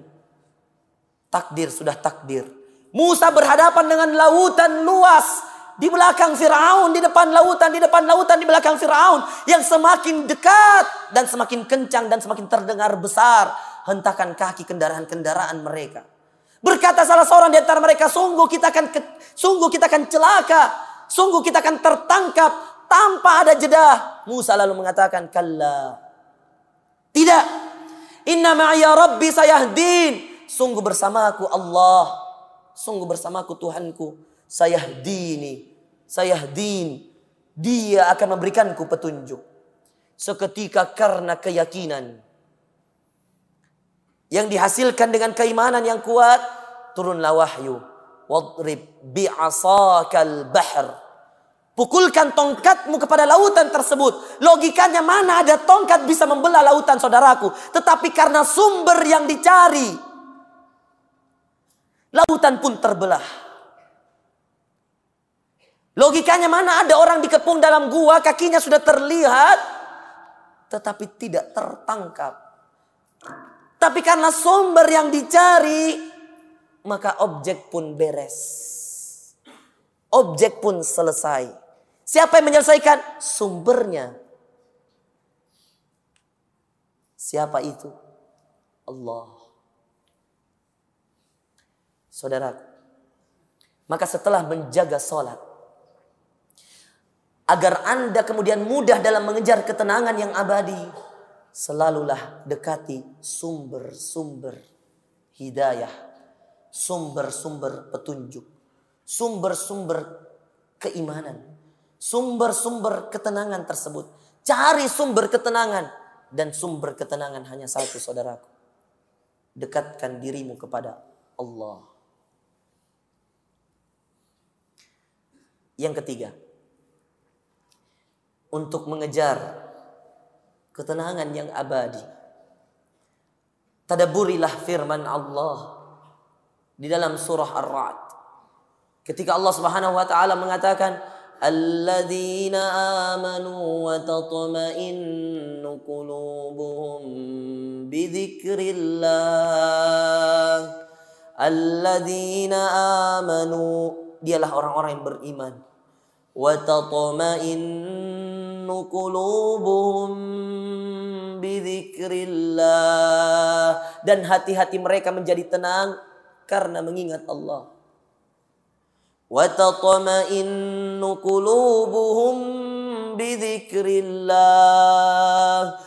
takdir sudah takdir. Musa berhadapan dengan lautan luas. Di belakang Fir'aun, di depan lautan, di depan lautan, di belakang Fir'aun. Yang semakin dekat dan semakin kencang dan semakin terdengar besar hentakan kaki kendaraan-kendaraan mereka. Berkata salah seorang di antara mereka, sungguh kita akan celaka. Sungguh kita akan tertangkap tanpa ada jeda. Musa lalu mengatakan, kalla. Tidak. Inna ma'ya rabbi sayahdin. Sungguh bersamaku Allah. Sungguh bersamaku Tuhanku. Sayahdini. Sayahdin. Dia akan memberikanku petunjuk. Seketika karena keyakinan. yang dihasilkan dengan keimanan yang kuat, turunlah wahyu. Wadrib bi'asakal bahr. Pukulkan tongkatmu kepada lautan tersebut. Logikanya mana ada tongkat bisa membelah lautan, saudaraku. Tetapi karena sumber yang dicari, lautan pun terbelah. Logikanya mana ada orang dikepung dalam gua, kakinya sudah terlihat, tetapi tidak tertangkap. Tapi karena sumber yang dicari, maka objek pun beres. Objek pun selesai. Siapa yang menyelesaikan? Sumbernya. Siapa itu? Allah. Saudaraku, maka setelah menjaga sholat, agar Anda kemudian mudah dalam mengejar ketenangan yang abadi, selalulah dekati sumber-sumber hidayah, sumber-sumber petunjuk, sumber-sumber keimanan, sumber-sumber ketenangan tersebut. Cari sumber ketenangan, dan sumber ketenangan hanya satu, saudaraku. Dekatkan dirimu kepada Allah. Yang ketiga, untuk mengejar ketenangan yang abadi, tadabburilah firman Allah di dalam surah Ar-Ra'd. Ketika Allah Subhanahu wa taala mengatakan, alladzina amanu wa tatma'innu qulubuhum bidzikrillah. Alladzina amanu, dialah orang-orang yang beriman. Wa tatma'innu qulubuhum bidzikrillah, dan hati-hati mereka menjadi tenang karena mengingat Allah. Wa tatma'innu qulubuhum bidzikrillah.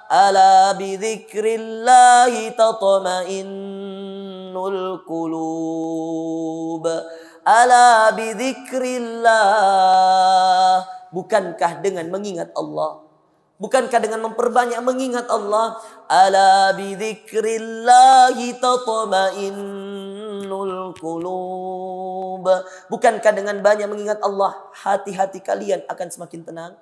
Ala bidzikrillah tatma'innul qulub. Ala bidzikrillah. Bukankah dengan mengingat Allah, bukankah dengan memperbanyak mengingat Allah, ala bidzikrillahi tatma'innul qulub, bukankah dengan banyak mengingat Allah hati-hati kalian akan semakin tenang?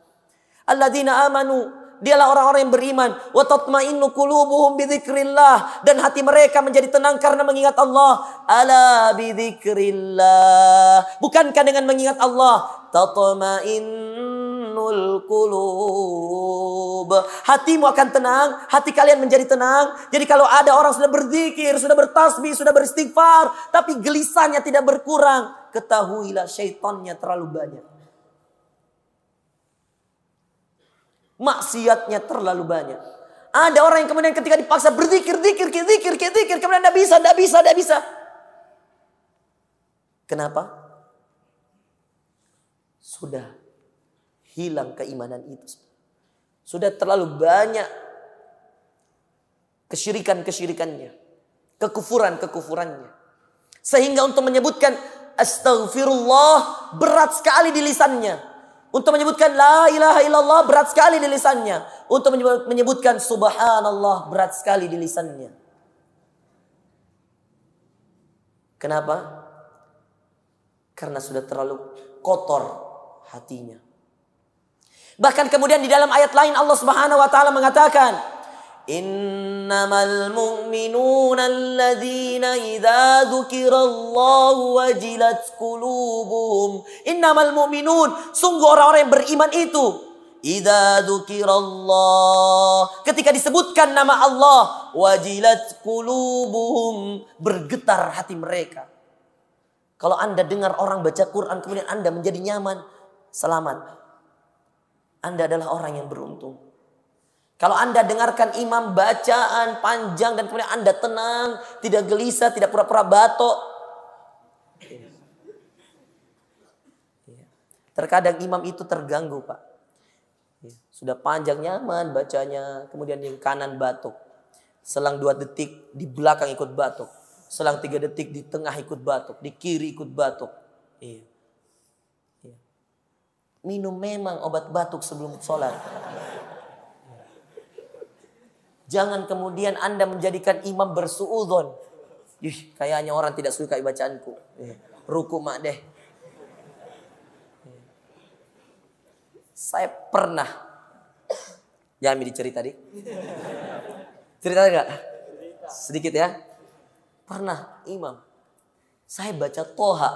Alladzina amanu, dialah orang-orang yang beriman, wa tatma'innu qulubuhum bidzikrillah, dan hati mereka menjadi tenang karena mengingat Allah. Ala bidzikrillah, bukankah dengan mengingat Allah tatma'innul qulub, hatimu akan tenang, hati kalian menjadi tenang. Jadi kalau ada orang sudah berzikir, sudah bertasbih, sudah beristighfar, tapi gelisahnya tidak berkurang, ketahuilah syaitannya terlalu banyak, maksiatnya terlalu banyak. Ada orang yang kemudian ketika dipaksa berzikir, kemudian tidak bisa. Kenapa? Sudah hilang keimanan itu. Sudah terlalu banyak kesyirikannya, kekufurannya. Sehingga untuk menyebutkan astaghfirullah berat sekali di lisannya. Untuk menyebutkan la ilaha illallah berat sekali di lisannya. Untuk menyebutkan subhanallah berat sekali di lisannya. Kenapa? Karena sudah terlalu kotor hatinya. Bahkan kemudian di dalam ayat lain Allah Subhanahu wa taala mengatakan, innamal mu'minuna alladzina idza dzukirallahu wajilat qulubuhum. Innamal mu'minun, sungguh orang-orang yang beriman itu, idza dzukirallah, ketika disebutkan nama Allah, wajilat qulubuhum, bergetar hati mereka. Kalau Anda dengar orang baca Quran kemudian Anda menjadi nyaman, selamat. Anda adalah orang yang beruntung. Kalau Anda dengarkan imam bacaan panjang dan kemudian Anda tenang, tidak gelisah, tidak pura-pura batuk. Terkadang imam itu terganggu, Pak. Sudah panjang nyaman bacanya, kemudian yang kanan batuk. Selang 2 detik di belakang ikut batuk. Selang 3 detik di tengah ikut batuk, di kiri ikut batuk. Iya. Minum memang obat batuk sebelum sholat. Jangan kemudian Anda menjadikan imam bersuudzon. Kayaknya orang tidak suka bacaanku. Ruku mak deh. Saya pernah. Jangan dicerita tadi. Cerita enggak? Sedikit ya. Pernah imam. Saya baca Toha.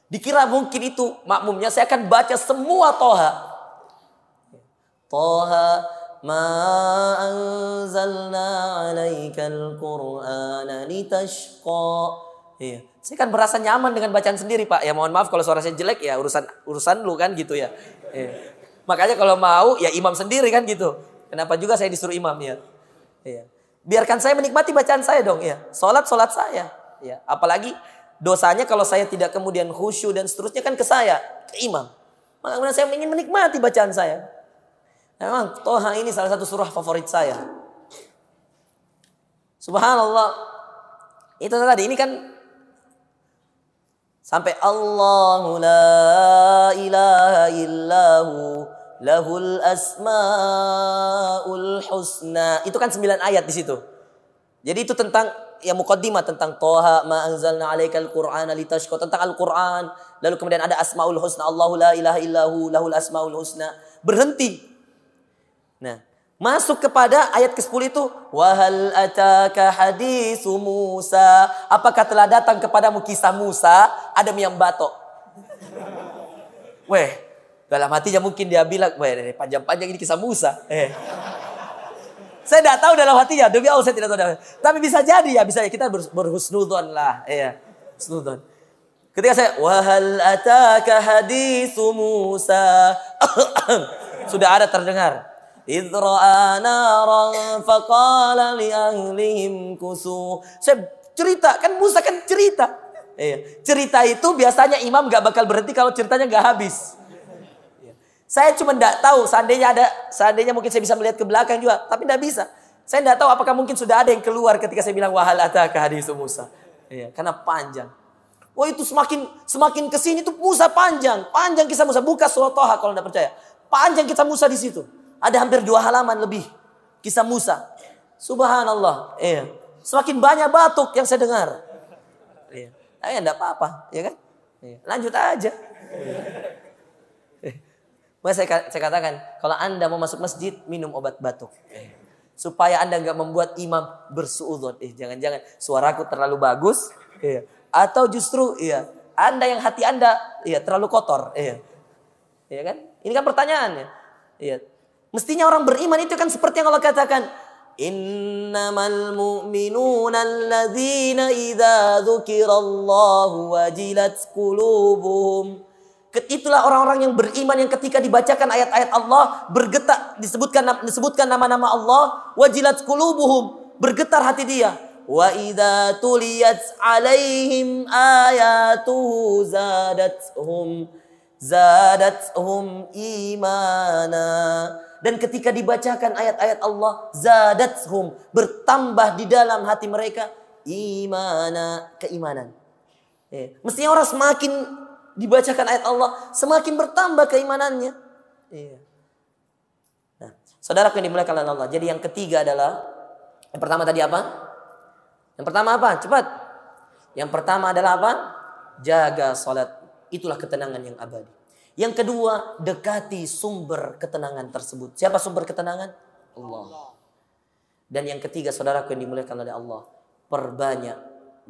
Dikira mungkin itu makmumnya saya akan baca semua Toha. Toha ma anzalna 'alaikal qur'ana litashqa. Iya. Saya kan berasa nyaman dengan bacaan sendiri, Pak. Ya mohon maaf kalau suara saya jelek ya urusan lu kan gitu ya. Iya. Makanya kalau mau ya imam sendiri kan gitu. Kenapa juga saya disuruh imam ya? Iya. Biarkan saya menikmati bacaan saya dong ya. Salat saya. Ya, apalagi dosanya kalau saya tidak kemudian khusyuk dan seterusnya kan ke saya, ke imam. Maka kemudian saya ingin menikmati bacaan saya. Memang Toha ini salah satu surah favorit saya. Subhanallah. Itu tadi, ini kan sampai Allahu la ilaha illahu lahul asmaul husna. Itu kan 9 ayat di situ. Jadi itu tentang ya muqaddimah tentang Toha ma anzalna 'alaikal qur'ana litashqa, tentang Al-Qur'an. Lalu kemudian ada asmaul husna, Allahu la ilaha illahu lahul asmaul husna. Berhenti. Nah, masuk kepada ayat ke-10 itu, wahal ataka haditsu Musa, apakah telah datang kepadamu kisah Musa? Ada yang batok. Weh, dalam hatinya mungkin dia bilang, weh panjang-panjang ini kisah Musa. Saya tidak tahu dalam hatinya, demi Allah saya tidak tahu. Tapi bisa jadi ya, bisa ya kita berhusnudzon lah, husnudzon. Ketika saya wahal ataka haditsu Musa, sudah ada terdengar. إِذْ رَأَى نَارًا فَقَالَ لِأَهْلِهِمْ كُثُوا. Saya cerita, kan Musa kan cerita. Cerita itu biasanya imam gak bakal berhenti kalau ceritanya gak habis. Saya cuma gak tahu, seandainya mungkin saya bisa melihat ke belakang juga, tapi gak bisa. Saya gak tahu apakah mungkin sudah ada yang keluar ketika saya bilang wahal ataka haditsu Musa. Karena panjang. Oh itu semakin kesini tuh Musa panjang kisah Musa. Buka surah Toha kalau gak percaya. Panjang kisah Musa di situ. Ada hampir 2 halaman lebih kisah Musa. Subhanallah. Semakin banyak batuk yang saya dengar. Enggak apa-apa, ya kan? Lanjut aja. Saya katakan, kalau Anda mau masuk masjid, minum obat batuk. Supaya Anda enggak membuat imam bersuudzon. Jangan-jangan suaraku terlalu bagus, atau justru Anda yang hati Anda terlalu kotor. Iya kan? Ini kan pertanyaannya. Mestinya orang beriman itu kan seperti yang Allah katakan, innamal mu'minuna alladzina idza dzukirallahu wajilat qulubuhum. Itulah orang-orang yang beriman yang ketika dibacakan ayat-ayat Allah bergetar, disebutkan nama-nama Allah, wajilat qulubuhum, bergetar hati dia. Wa idza tuliyat alaihim ayatuhu zadathum imana. Dan ketika dibacakan ayat-ayat Allah, zadathum, bertambah di dalam hati mereka imana, keimanan. Mestinya orang semakin dibacakan ayat Allah, semakin bertambah keimanannya. Nah, saudaraku yang dimuliakan oleh Allah. Jadi yang ketiga adalah, yang pertama tadi apa? Yang pertama apa? Cepat. Yang pertama adalah apa? Jaga salat. Itulah ketenangan yang abadi. Yang kedua, dekati sumber ketenangan tersebut. Siapa sumber ketenangan? Allah. Dan yang ketiga, saudaraku yang dimuliakan oleh Allah, perbanyak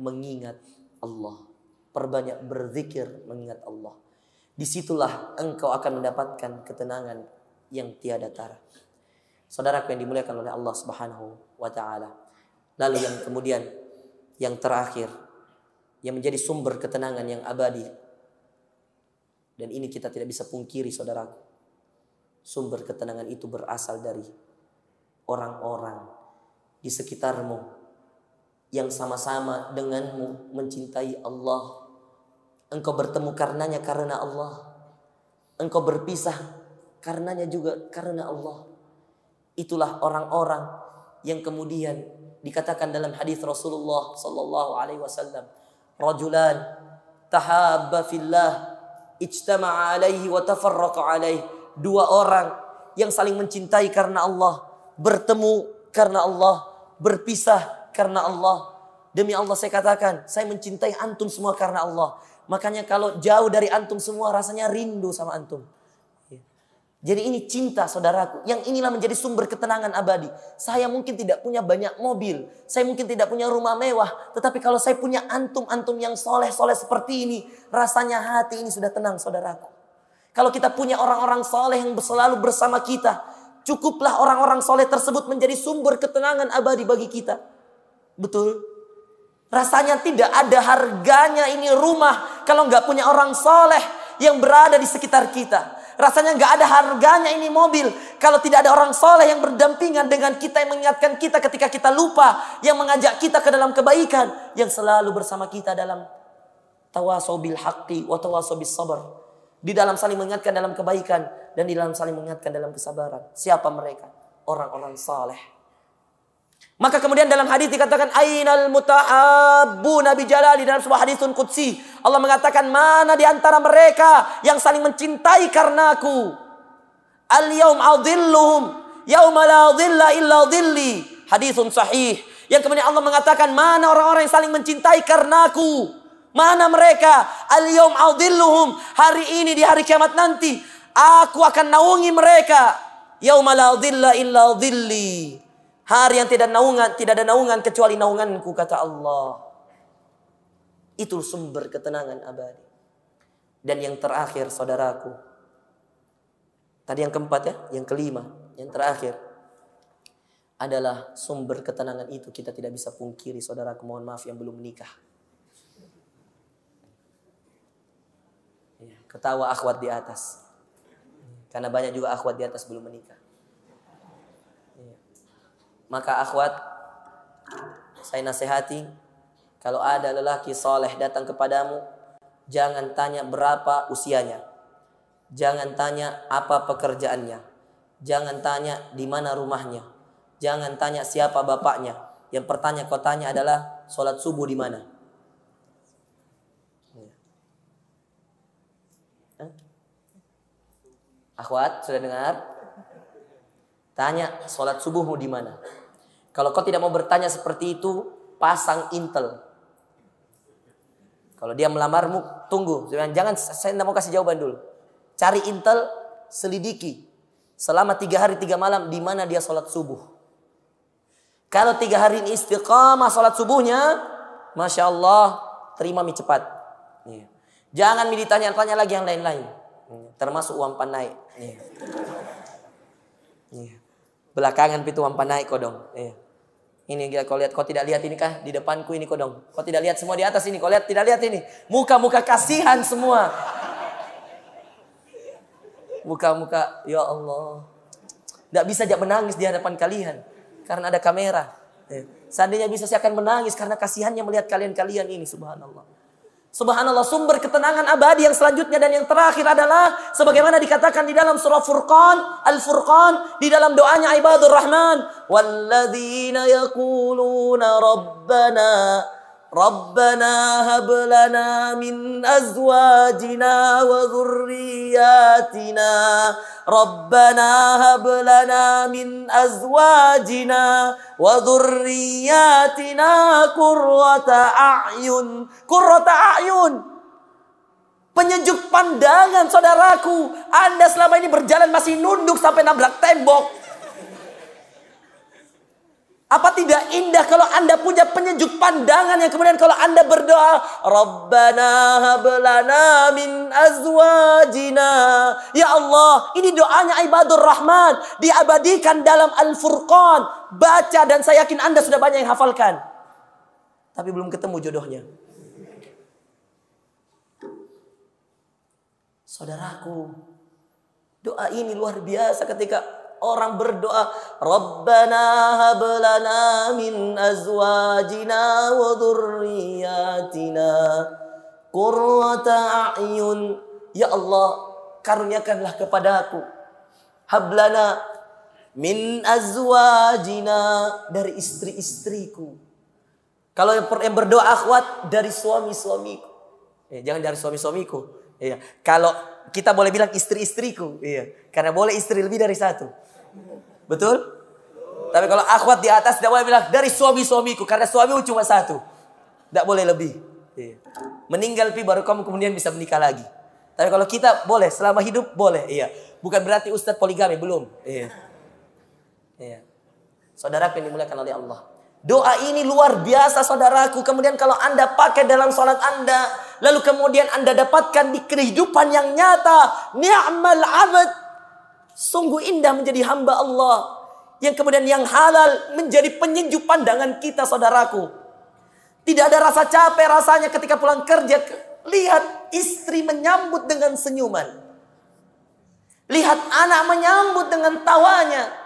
mengingat Allah. Perbanyak berzikir mengingat Allah. Disitulah engkau akan mendapatkan ketenangan yang tiada tara. Saudaraku yang dimuliakan oleh Allah Subhanahu wa ta'ala. Lalu yang kemudian, yang terakhir, yang menjadi sumber ketenangan yang abadi. Dan ini kita tidak bisa pungkiri, saudaraku. Sumber ketenangan itu berasal dari orang-orang di sekitarmu yang sama-sama denganmu mencintai Allah. Engkau bertemu karenanya karena Allah. Engkau berpisah karenanya juga karena Allah. Itulah orang-orang yang kemudian dikatakan dalam hadis Rasulullah sallallahu alaihi wasallam, rajulan tahabba fillah ijtama'a alaihi wa tafarraqa alaihi. 2 orang yang saling mencintai karena Allah, bertemu karena Allah, berpisah karena Allah. Demi Allah saya katakan, saya mencintai antum semua karena Allah. Makanya kalau jauh dari antum semua rasanya rindu sama antum. Jadi ini cinta saudaraku. Yang inilah menjadi sumber ketenangan abadi. Saya mungkin tidak punya banyak mobil. Saya mungkin tidak punya rumah mewah. Tetapi kalau saya punya antum-antum yang soleh-soleh seperti ini. Rasanya hati ini sudah tenang saudaraku. Kalau kita punya orang-orang soleh yang selalu bersama kita. Cukuplah orang-orang soleh tersebut menjadi sumber ketenangan abadi bagi kita. Betul? Rasanya tidak ada harganya ini rumah. Kalau nggak punya orang soleh yang berada di sekitar kita. Rasanya nggak ada harganya ini mobil. Kalau tidak ada orang soleh yang berdampingan dengan kita. Yang mengingatkan kita ketika kita lupa. Yang mengajak kita ke dalam kebaikan. Yang selalu bersama kita dalam tawasaw bil haqqi wa tawasaw bis sabr. Di dalam saling mengingatkan dalam kebaikan. Dan di dalam saling mengingatkan dalam kesabaran. Siapa mereka? Orang-orang saleh. Maka kemudian dalam hadis dikatakan ainal mutahabbuna bi jalali, dalam sebuah hadisun qudsi Allah mengatakan mana di antara mereka yang saling mencintai karenaku. Al yaum adhilluhum yauma la dhilla illa dhilli. Hadisun sahih. Yang kemudian Allah mengatakan mana orang-orang yang saling mencintai karenaku. Mana mereka? Al yaum adhilluhum, hari ini di hari kiamat nanti aku akan naungi mereka. Yauma la dhilla illa dhilli. Hari yang tidak ada naungan kecuali naunganku, kata Allah. Itu sumber ketenangan abadi. Dan yang terakhir saudaraku. Tadi yang keempat ya, yang kelima, yang terakhir adalah sumber ketenangan itu kita tidak bisa pungkiri saudaraku, mohon maaf yang belum menikah. Ketawa akhwat di atas. Karena banyak juga akhwat di atas belum menikah. Maka akhwat, saya nasihati, kalau ada lelaki soleh datang kepadamu, jangan tanya berapa usianya. Jangan tanya apa pekerjaannya. Jangan tanya di mana rumahnya. Jangan tanya siapa bapaknya. Yang pertanyaan kau tanya adalah sholat subuh di mana. Akhwat, sudah dengar? Tanya sholat subuhmu di mana. Kalau kau tidak mau bertanya seperti itu, pasang intel. Kalau dia melamarmu, tunggu. Jangan, saya tidak mau kasih jawaban dulu. Cari intel, selidiki. Selama 3 hari 3 malam, di mana dia sholat subuh. Kalau 3 hari ini istiqamah sholat subuhnya, Masya Allah, terima mie cepat. Jangan ditanya-tanya lagi yang lain-lain. Termasuk uang naik. Belakangan pintu wampan naik kodong. Ini kau lihat, kau tidak lihat ini kah di depanku ini kodong. Kau tidak lihat semua di atas ini, kau lihat tidak lihat ini. Muka-muka kasihan semua. Muka-muka ya Allah. Tidak bisa aja menangis di hadapan kalian karena ada kamera. Seandainya bisa saya akan menangis karena kasihannya melihat kalian-kalian ini, subhanallah. Subhanallah, sumber ketenangan abadi yang selanjutnya dan yang terakhir adalah sebagaimana dikatakan di dalam surah Furqan, Al-Furqan, di dalam doanya ibadur Rahman, walladzina yaquluna Rabbana hab lana min azwajina wa dhurriyyatina Rabbana hab lana min azwajina wa dhurriyyatina qurrata a'yun. Penyejuk pandangan saudaraku. Anda selama ini berjalan masih nunduk sampai nabrak tembok. Apa tidak indah kalau Anda punya penyejuk pandangan yang kemudian kalau Anda berdoa, Rabbana hab lana min azwajina. Ya Allah, ini doanya ibadur Rahman, diabadikan dalam Al-Furqan. Baca dan saya yakin Anda sudah banyak yang hafalkan. Tapi belum ketemu jodohnya. Saudaraku, doa ini luar biasa ketika orang berdoa, Rabbana hab lana min azwajina wa dhurriyyatina qurrata a'yun. Ya Allah, karuniakanlah kepadaku hablana min azwajina, dari istri-istriku. Kalau yang berdoa akhwat, dari suami-suamiku. Jangan dari suami-suamiku. Kalau kita boleh bilang istri-istriku. Karena boleh istri lebih dari satu. Betul? Tapi kalau akhwat di atas tidak boleh bilang dari suami-suamiku karena suamimu cuma satu. Tidak boleh lebih. Iya. Meninggal baru kamu kemudian bisa menikah lagi. Tapi kalau kita boleh selama hidup boleh. Iya. Bukan berarti ustadz poligami belum. Iya. Iya. Saudaraku yang dimuliakan oleh Allah. Doa ini luar biasa saudaraku. Kemudian kalau Anda pakai dalam sholat Anda, lalu kemudian Anda dapatkan di kehidupan yang nyata, ni'mal 'abd. Sungguh indah menjadi hamba Allah. Yang kemudian yang halal menjadi penyejuk pandangan kita saudaraku. Tidak ada rasa capek rasanya ketika pulang kerja. Lihat istri menyambut dengan senyuman. Lihat anak menyambut dengan tawanya.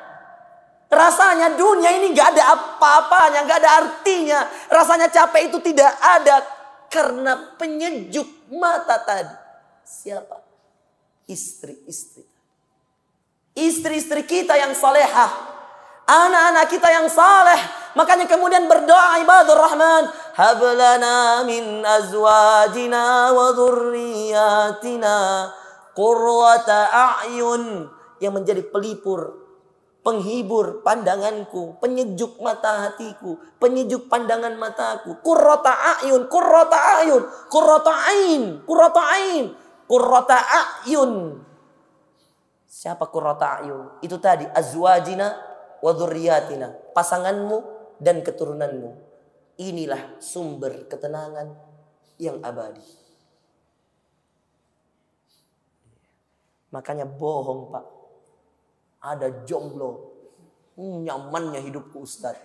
Rasanya dunia ini gak ada apa-apanya, gak ada artinya. Rasanya capek itu tidak ada. Karena penyejuk mata tadi. Siapa? Istri-istri. Istri-istri kita yang salehah. Anak-anak kita yang saleh. Makanya kemudian berdoa ibadur rahman. Hablana min azwajina wa dhurriyyatina qurrata a'yun. Yang menjadi pelipur, penghibur pandanganku, penyejuk mata hatiku, penyejuk pandangan mataku. Qurrata a'yun, qurrata a'yun, qurrata ain, qurrata ain, qurrata a'yun. Siapa qurrata a'yun? Itu tadi azwajina wa dzurriyyatina, pasanganmu dan keturunanmu. Inilah sumber ketenangan yang abadi. Makanya bohong Pak. Ada jomblo. Nyamannya hidupku Ustaz.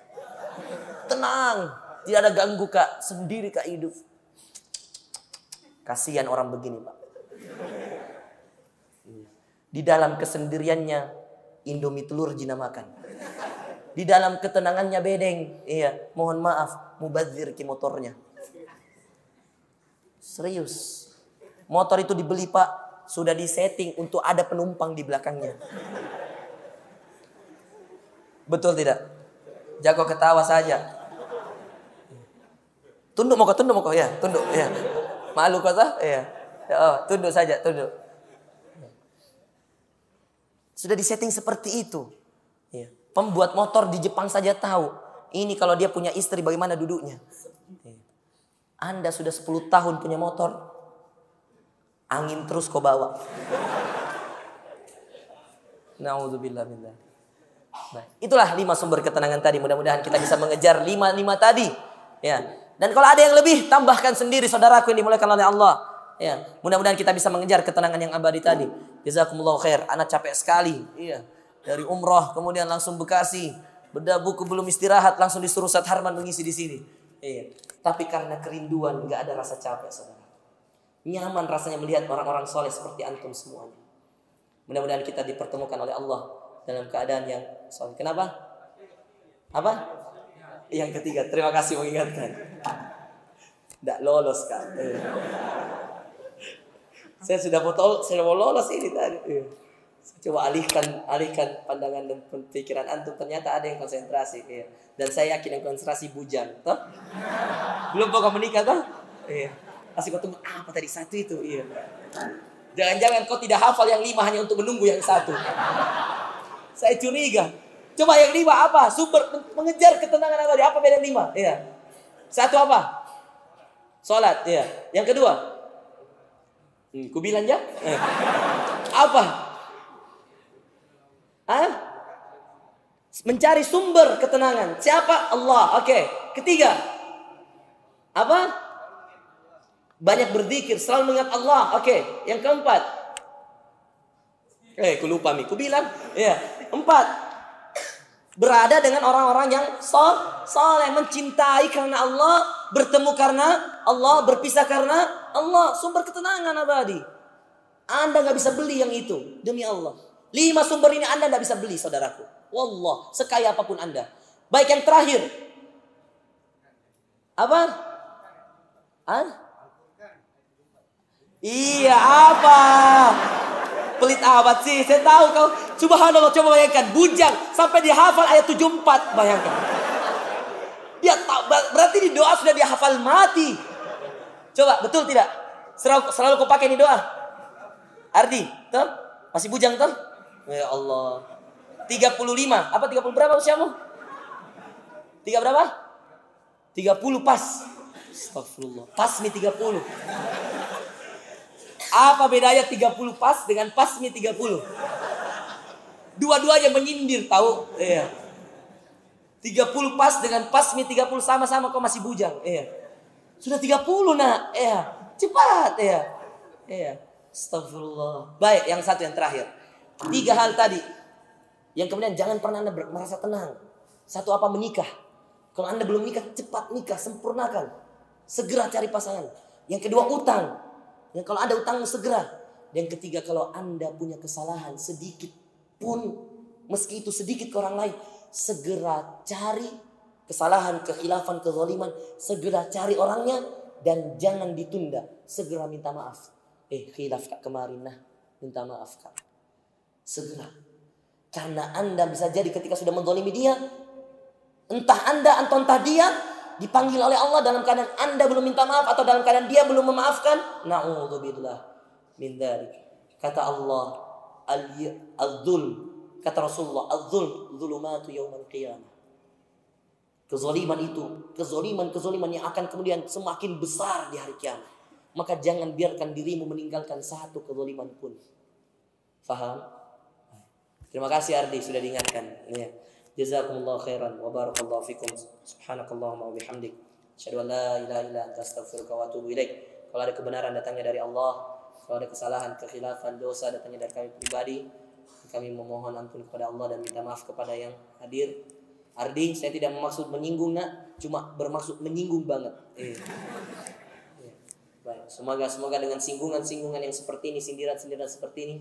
Tenang, tidak ada ganggu Kak, sendiri Kak hidup. Kasihan orang begini Pak. Di dalam kesendiriannya Indomie telur jina makan. Di dalam ketenangannya bedeng. Iya, mohon maaf, mubazir ki motornya. Serius. Motor itu dibeli Pak, sudah disetting untuk ada penumpang di belakangnya. Betul tidak? Jago ketawa saja. Tunduk mau kok ya, tunduk ya. Malu kok sah? Iya. Oh, tunduk saja, tunduk. Sudah disetting seperti itu. Iya. Pembuat motor di Jepang saja tahu. Ini kalau dia punya istri bagaimana duduknya. Anda sudah 10 tahun punya motor. Angin terus kau bawa. Na'udzubillah billah. Nah, itulah 5 sumber ketenangan tadi. Mudah-mudahan kita bisa mengejar 5 tadi. Ya. Dan kalau ada yang lebih, tambahkan sendiri saudaraku yang dimuliakan oleh Allah. Ya. Mudah-mudahan kita bisa mengejar ketenangan yang abadi tadi. Jazakumullah khair. Anak capek sekali. Iya. Dari umroh kemudian langsung Bekasi, beda buku belum istirahat langsung disuruh Ustaz Harman mengisi di sini. Iya. Tapi karena kerinduan nggak ada rasa capek saudara. Nyaman rasanya melihat orang-orang soleh seperti antum semuanya. Mudah-mudahan kita dipertemukan oleh Allah dalam keadaan yang soleh. Kenapa? Apa? Yang ketiga. Terima kasih mengingatkan. Nggak lolos kan? Saya sudah mau lolos ini tadi. Coba alihkan pandangan dan pikiran antum. Ternyata ada yang konsentrasi. Iya. Dan saya yakin yang konsentrasi bujang. Toh? Belum pokok menikah toh? Iya. Masih kau tunggu apa tadi satu itu? Iya. Jangan-jangan kau tidak hafal yang 5 hanya untuk menunggu yang 1. Saya curiga. Coba yang 5 apa? Sumber mengejar ketenangan abadi. Apa beda 5? Iya. 1 apa? Salat. Iya. Yang kedua? Ku bilang ya? Apa? Mencari sumber ketenangan. Siapa? Allah. Oke. Ketiga. Apa? Banyak berzikir, selalu mengingat Allah. Oke. Yang keempat. Ku lupa mi. Ku bilang. Ya. 4. Berada dengan orang-orang yang soleh, mencintai karena Allah, bertemu karena Allah, berpisah karena Allah. Sumber ketenangan abadi. Anda gak bisa beli yang itu. Demi Allah. 5 sumber ini Anda tidak bisa beli saudaraku. Wallah, sekaya apapun Anda. Baik yang terakhir. Apa? Iya, apa? Pelit amat sih. Saya tahu kau. Subhanallah, coba bayangkan. Bujang sampai dihafal ayat 74. Bayangkan. Dia tahu, berarti di doa sudah dia hafal mati. Coba, betul tidak? Selalu kau pakai ini doa. Ardi, tuh? Masih bujang tuh? Ya Allah. 35. Apa 30 berapa usiamu? Tiga berapa? 30 pas. Astagfirullah. Pasmi 30. Apa bedanya 30 pas dengan pasmi 30? Dua-duanya menyindir tahu? Iya. 30 pas dengan pasmi 30 sama-sama kau masih bujang. Iya. Sudah 30 nak. Iya. Cepat. Iya. Iya. Astagfirullah. Baik, yang satu yang terakhir. 3 hal tadi. Yang kemudian jangan pernah Anda merasa tenang. Satu apa? Menikah. Kalau Anda belum nikah, cepat nikah, sempurnakan. Segera cari pasangan. Yang kedua, utang. Yang kalau Anda utang, segera. Yang ketiga, kalau Anda punya kesalahan sedikit pun, meski itu sedikit ke orang lain, segera cari kesalahan, kekhilafan, kezaliman, segera cari orangnya dan jangan ditunda. Segera minta maaf. Khilaf kak kemarin, nah minta maaf kak. Segera. Karena Anda bisa jadi ketika sudah menzalimi dia, entah Anda atau entah dia dipanggil oleh Allah dalam keadaan Anda belum minta maaf atau dalam keadaan dia belum memaafkan. Na'udzubillah min dzalik. Kata Allah, al-dzulm, kata Rasulullah, al-dzulm dzulumatu yaumil qiyamah. Kezaliman itu, kezaliman yang akan kemudian semakin besar di hari kiamat. Maka jangan biarkan dirimu meninggalkan satu kezaliman pun. Faham? Terima kasih Ardi sudah diingatkan. Ya. Jazakumullah khairan wa barakallahu fikum. Subhanakallahumma wa bihamdik. Asyhadu an la ilaha illa anta astaghfiruka wa atubu ilaik. Kalau ada kebenaran datangnya dari Allah, kalau ada kesalahan, kekhilafan, dosa datangnya dari kami pribadi, kami memohon ampun kepada Allah dan minta maaf kepada yang hadir. Ardi, saya tidak bermaksud menyinggung nak, cuma bermaksud menyinggung banget. Baik, semoga dengan singgungan yang seperti ini, sindiran-sindiran seperti ini,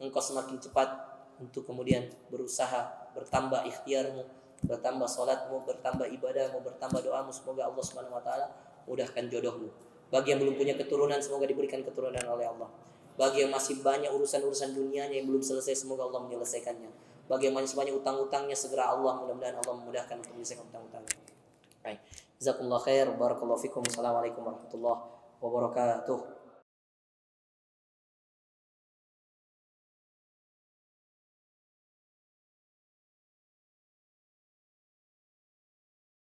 engkau semakin cepat untuk kemudian berusaha bertambah ikhtiarmu, bertambah salatmu, bertambah ibadahmu, bertambah doamu. Semoga Allah Subhanahu wa taala mudahkan jodohmu. Bagi yang belum punya keturunan, semoga diberikan keturunan oleh Allah. Bagi yang masih banyak urusan-urusan dunianya yang belum selesai, semoga Allah menyelesaikannya. Bagi yang masih banyak utang-utangnya, segera Allah, mudah-mudahan Allah memudahkan untuk menyelesaikan utang-utangnya. Baik. Jazakumullah khair, barakallahu fikum. Assalamualaikum warahmatullahi wabarakatuh.